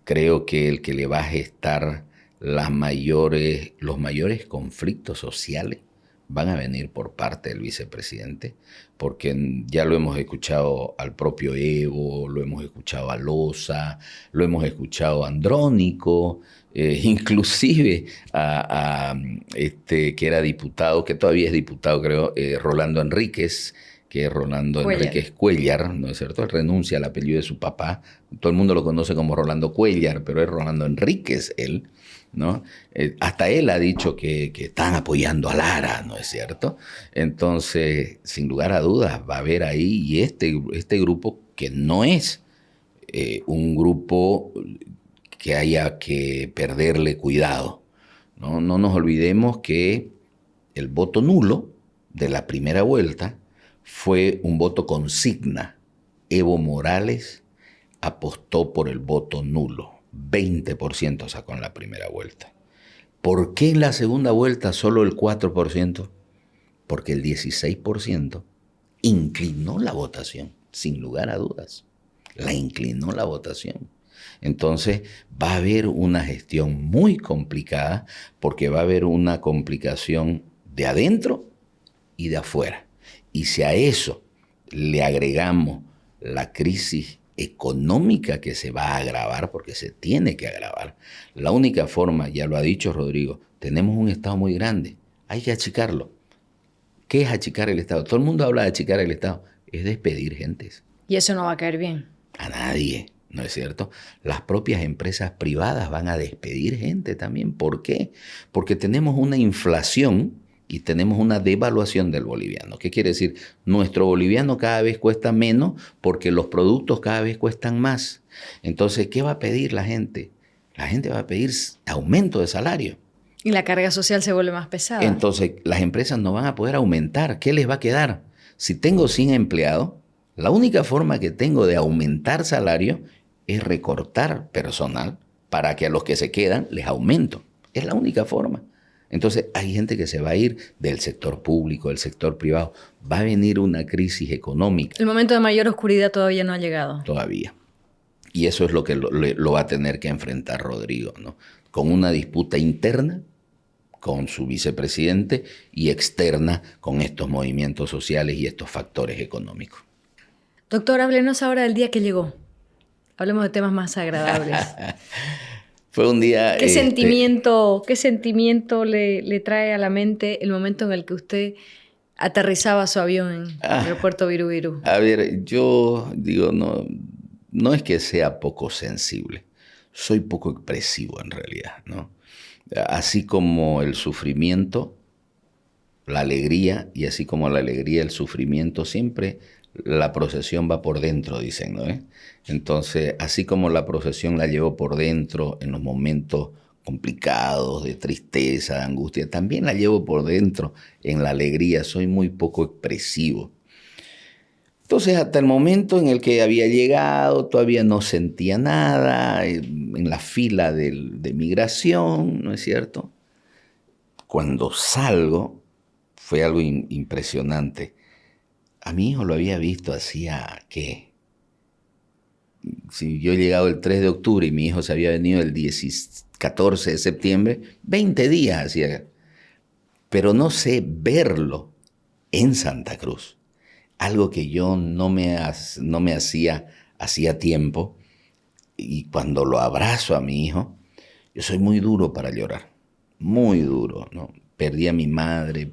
Creo que el que le va a gestar los mayores conflictos sociales van a venir por parte del vicepresidente, porque ya lo hemos escuchado al propio Evo, lo hemos escuchado a Loza, lo hemos escuchado a Andrónico, inclusive que era diputado, que todavía es diputado creo, Rolando Enríquez, que es Rolando Enríquez Cuéllar, ¿no es cierto? Él renuncia al apellido de su papá, todo el mundo lo conoce como Rolando Cuéllar, pero es Rolando Enríquez él, ¿no? Hasta él ha dicho que están apoyando a Lara, ¿no es cierto? Entonces, sin lugar a dudas, va a haber ahí y este grupo que no es un grupo que haya que perderle cuidado, ¿no? No nos olvidemos que el voto nulo de la primera vuelta fue un voto consigna. Evo Morales apostó por el voto nulo. 20% sacó en la primera vuelta. ¿Por qué en la segunda vuelta solo el 4%? Porque el 16% inclinó la votación, sin lugar a dudas. La inclinó la votación. Entonces va a haber una gestión muy complicada porque va a haber una complicación de adentro y de afuera. Y si a eso le agregamos la crisis económica que se va a agravar, porque se tiene que agravar, la única forma, ya lo ha dicho Rodrigo, tenemos un Estado muy grande, hay que achicarlo. ¿Qué es achicar el Estado? Todo el mundo habla de achicar el Estado, es despedir gentes. Y eso no va a caer bien. A nadie, ¿no es cierto? Las propias empresas privadas van a despedir gente también. ¿Por qué? Porque tenemos una inflación y tenemos una devaluación del boliviano. ¿Qué quiere decir? Nuestro boliviano cada vez cuesta menos porque los productos cada vez cuestan más. Entonces, ¿qué va a pedir la gente? La gente va a pedir aumento de salario. Y la carga social se vuelve más pesada. Entonces, las empresas no van a poder aumentar. ¿Qué les va a quedar? Si tengo 100 empleados, la única forma que tengo de aumentar salario es recortar personal para que a los que se quedan les aumento. Es la única forma. Entonces, hay gente que se va a ir del sector público, del sector privado. Va a venir una crisis económica. El momento de mayor oscuridad todavía no ha llegado. Todavía. Y eso es lo que lo va a tener que enfrentar Rodrigo, ¿no? Con una disputa interna con su vicepresidente y externa con estos movimientos sociales y estos factores económicos. Doctor, háblenos ahora del día que llegó. Hablemos de temas más agradables. Fue un día... ¿Qué sentimiento le trae a la mente el momento en el que usted aterrizaba su avión en el aeropuerto Viru Viru? A ver, yo digo, no es que sea poco sensible, soy poco expresivo en realidad, ¿no? Así como el sufrimiento, la alegría, y así como la alegría, el sufrimiento, siempre la procesión va por dentro, dicen, ¿no? Entonces, así como la procesión la llevo por dentro en los momentos complicados, de tristeza, de angustia, también la llevo por dentro en la alegría, soy muy poco expresivo. Entonces, hasta el momento en el que había llegado, todavía no sentía nada, en la fila de migración, ¿no es cierto? Cuando salgo, fue algo impresionante. A mi hijo lo había visto hacía, ¿qué? Si yo he llegado el 3 de octubre y mi hijo se había venido el 14 de septiembre, 20 días hacía. Pero no sé verlo en Santa Cruz. Algo que yo no me hacía tiempo, y cuando lo abrazo a mi hijo, yo soy muy duro para llorar, muy duro, ¿no? Perdí a mi madre,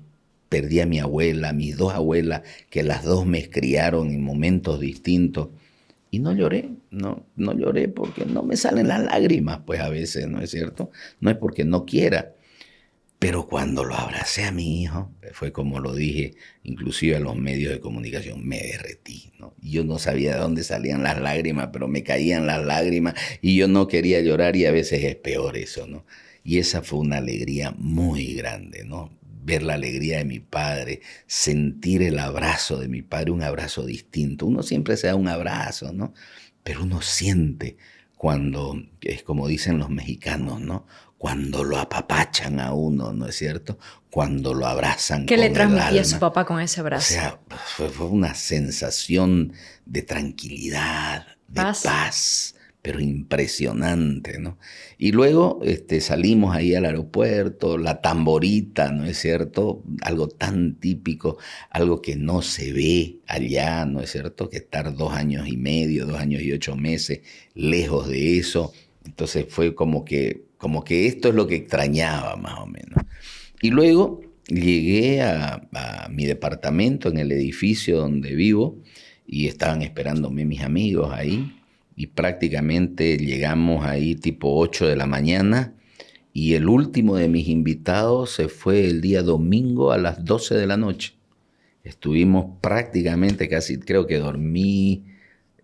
perdí a mi abuela, mis dos abuelas, que las dos me criaron en momentos distintos, y no lloré, no lloré porque no me salen las lágrimas, pues a veces, ¿no es cierto? No es porque no quiera. Pero cuando lo abracé a mi hijo, fue como lo dije, inclusive a los medios de comunicación, me derretí, ¿no? Yo no sabía de dónde salían las lágrimas, pero me caían las lágrimas y yo no quería llorar, y a veces es peor eso, ¿no? Y esa fue una alegría muy grande, ¿no? Ver la alegría de mi padre, sentir el abrazo de mi padre, un abrazo distinto. Uno siempre se da un abrazo, ¿no? Pero uno siente cuando, es como dicen los mexicanos, ¿no? Cuando lo apapachan a uno, ¿no es cierto? Cuando lo abrazan con el alma. ¿Qué le transmitía a su papá con ese abrazo? O sea, fue una sensación de tranquilidad, de paz, pero impresionante, ¿no? Y luego salimos ahí al aeropuerto, la tamborita, ¿no es cierto? Algo tan típico, algo que no se ve allá, ¿no es cierto? Que estar 2 años y medio, 2 años y 8 meses lejos de eso. Entonces fue como que esto es lo que extrañaba más o menos. Y luego llegué a mi departamento en el edificio donde vivo y estaban esperándome mis amigos ahí, y prácticamente llegamos ahí tipo 8 de la mañana, y el último de mis invitados se fue el día domingo a las 12 de la noche. Estuvimos prácticamente casi, creo que dormí...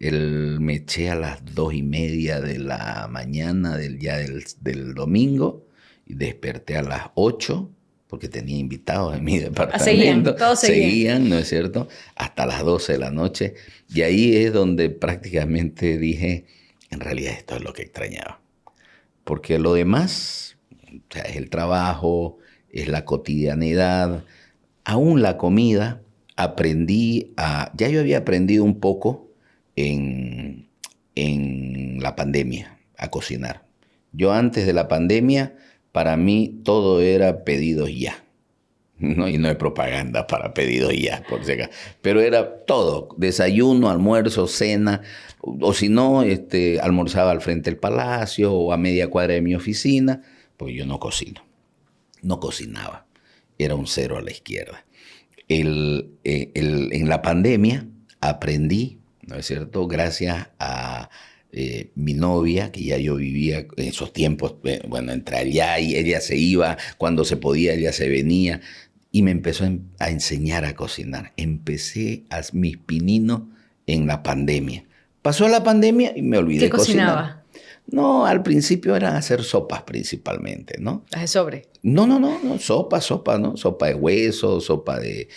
me eché a las 2:30 de la mañana del domingo, y desperté a las 8 porque tenía invitados en mi departamento. Todos seguían, ¿no es cierto? Hasta las 12 de la noche. Y ahí es donde prácticamente dije, en realidad esto es lo que extrañaba. Porque lo demás, o sea, es el trabajo, es la cotidianidad, aún la comida, ya yo había aprendido un poco en la pandemia a cocinar. Yo antes de la pandemia, para mí todo era pedidos ya, ¿no? Y no hay propaganda para pedidos ya, por si acaso. Pero era todo, desayuno, almuerzo, cena, o si no, almorzaba al frente del palacio o a media cuadra de mi oficina, porque yo no cocino, no cocinaba, era un 0 a la izquierda. En la pandemia aprendí, ¿no es cierto? Gracias a mi novia, que ya yo vivía en esos tiempos, bueno, entre allá y ella se iba, cuando se podía ella se venía, y me empezó a enseñar a cocinar. Empecé a mis pininos en la pandemia. Pasó la pandemia y me olvidé de cocinar. ¿Qué cocinaba? No, al principio eran hacer sopas principalmente, ¿no? Las de sobre. No, sopa, ¿no? Sopa de hueso, sopa de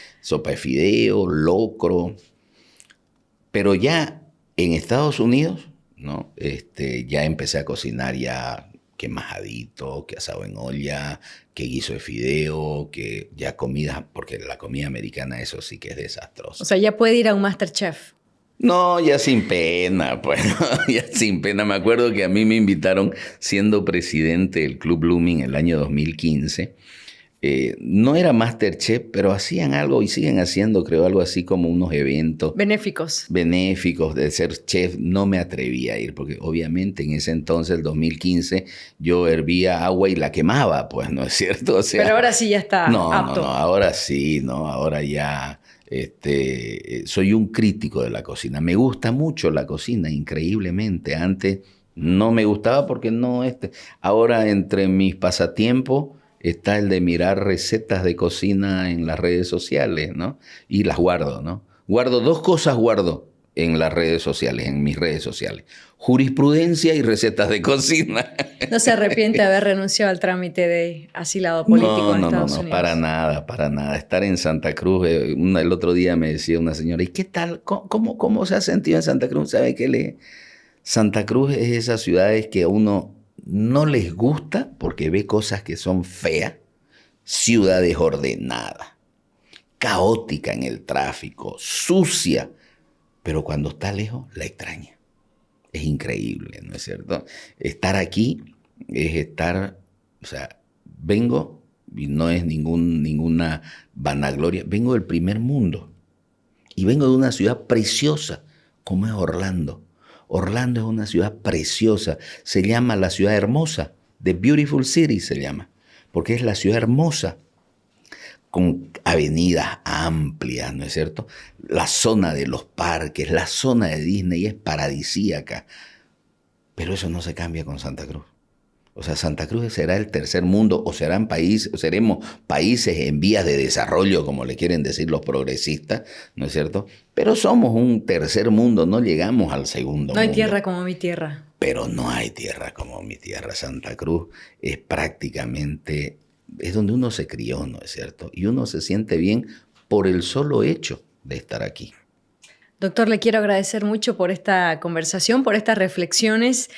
fideo, locro. Pero ya en Estados Unidos, ¿no? Ya empecé a cocinar ya que majadito, que asado en olla, que guiso de fideo, que ya comida, porque la comida americana eso sí que es O desastroso. sea, ya puede ir a un MasterChef. No, ya sin pena, pues, ¿no? Ya sin pena. Me acuerdo que a mí me invitaron siendo presidente del Club Blooming el año 2015. No era MasterChef, pero hacían algo y siguen haciendo, creo, algo así como unos eventos Benéficos. benéficos de ser chef. No me atreví a ir, porque obviamente en ese entonces, el 2015, yo hervía agua y la quemaba, pues, ¿no es cierto? O sea, Pero ahora sí ya está apto. no, ahora sí, no, ahora ya soy un crítico de la cocina. Me gusta mucho la cocina, increíblemente. Antes no me gustaba porque no, ahora entre mis pasatiempos está el de mirar recetas de cocina en las redes sociales, ¿no? Y las guardo, ¿no? Dos cosas en las redes sociales, en mis redes sociales. Jurisprudencia y recetas de cocina. ¿No se arrepiente de haber renunciado al trámite de asilado político en Estados Unidos? Para nada, para nada. Estar en Santa Cruz, el otro día me decía una señora, ¿y qué tal? ¿Cómo se ha sentido en Santa Cruz? ¿Sabe qué? Santa Cruz es esas ciudades que a uno no les gusta porque ve cosas que son feas, ciudad desordenada, caótica en el tráfico, sucia, pero cuando está lejos la extraña. Es increíble, ¿no es cierto? Estar aquí es estar, o sea, vengo, y no es ninguna vanagloria, vengo del primer mundo y vengo de una ciudad preciosa como es Orlando. Orlando es una ciudad preciosa, se llama la ciudad hermosa, The Beautiful City se llama, porque es la ciudad hermosa, con avenidas amplias, ¿no es cierto? La zona de los parques, la zona de Disney es paradisíaca, pero eso no se cambia con Santa Cruz. O sea, Santa Cruz será el tercer mundo o seremos países en vías de desarrollo, como le quieren decir los progresistas, ¿no es cierto? Pero somos un tercer mundo, no llegamos al segundo mundo. No hay tierra como mi tierra. Pero no hay tierra como mi tierra. Santa Cruz es prácticamente, es donde uno se crió, ¿no es cierto? Y uno se siente bien por el solo hecho de estar aquí. Doctor, le quiero agradecer mucho por esta conversación, por estas reflexiones.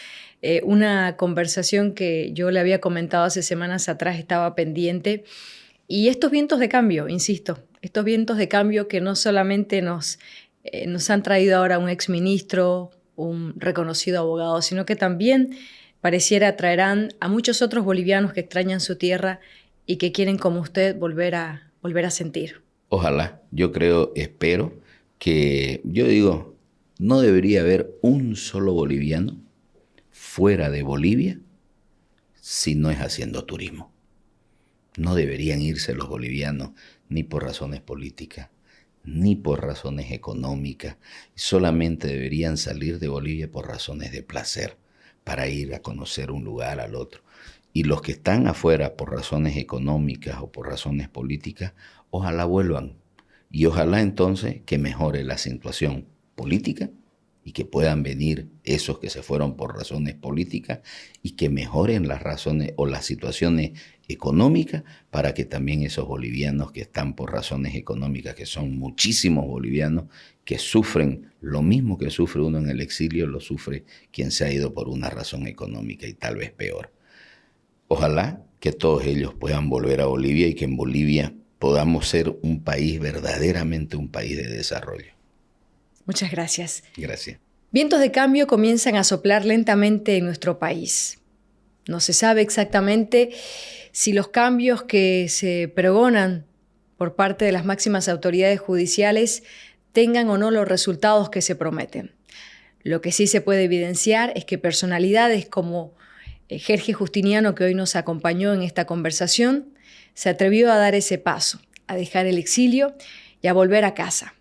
Una conversación que yo le había comentado hace semanas atrás, estaba pendiente. Y estos vientos de cambio, insisto, estos vientos de cambio que no solamente nos han traído ahora un exministro, un reconocido abogado, sino que también pareciera traerán a muchos otros bolivianos que extrañan su tierra y que quieren, como usted, volver a sentir. Ojalá, espero que, yo digo, no debería haber un solo boliviano fuera de Bolivia si no es haciendo turismo. No deberían irse los bolivianos ni por razones políticas, ni por razones económicas. Solamente deberían salir de Bolivia por razones de placer, para ir a conocer un lugar al otro. Y los que están afuera por razones económicas o por razones políticas, ojalá vuelvan. Y ojalá entonces que mejore la situación política y que puedan venir esos que se fueron por razones políticas y que mejoren las razones o las situaciones económicas para que también esos bolivianos que están por razones económicas, que son muchísimos bolivianos que sufren lo mismo que sufre uno en el exilio, lo sufre quien se ha ido por una razón económica y tal vez peor. Ojalá que todos ellos puedan volver a Bolivia y que en Bolivia podamos ser un país, verdaderamente un país de desarrollo. Muchas gracias. Gracias. Vientos de cambio comienzan a soplar lentamente en nuestro país. No se sabe exactamente si los cambios que se pregonan por parte de las máximas autoridades judiciales tengan o no los resultados que se prometen. Lo que sí se puede evidenciar es que personalidades como Jerjes Justiniano, que hoy nos acompañó en esta conversación, se atrevió a dar ese paso, a dejar el exilio y a volver a casa.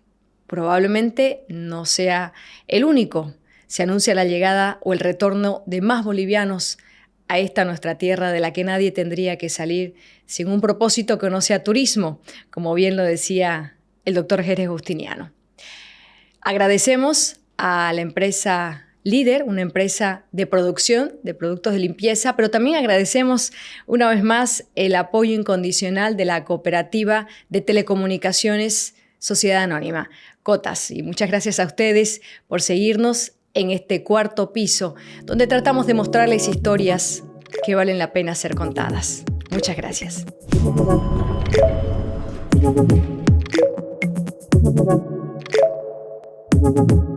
Probablemente no sea el único. Se anuncia la llegada o el retorno de más bolivianos a esta nuestra tierra de la que nadie tendría que salir sin un propósito que no sea turismo, como bien lo decía el doctor Jerjes Justiniano. Agradecemos a la empresa Líder, una empresa de producción de productos de limpieza, pero también agradecemos una vez más el apoyo incondicional de la cooperativa de telecomunicaciones Sociedad Anónima, Cotas. Y muchas gracias a ustedes por seguirnos en este Cuarto Piso, donde tratamos de mostrarles historias que valen la pena ser contadas. Muchas gracias. Thank you.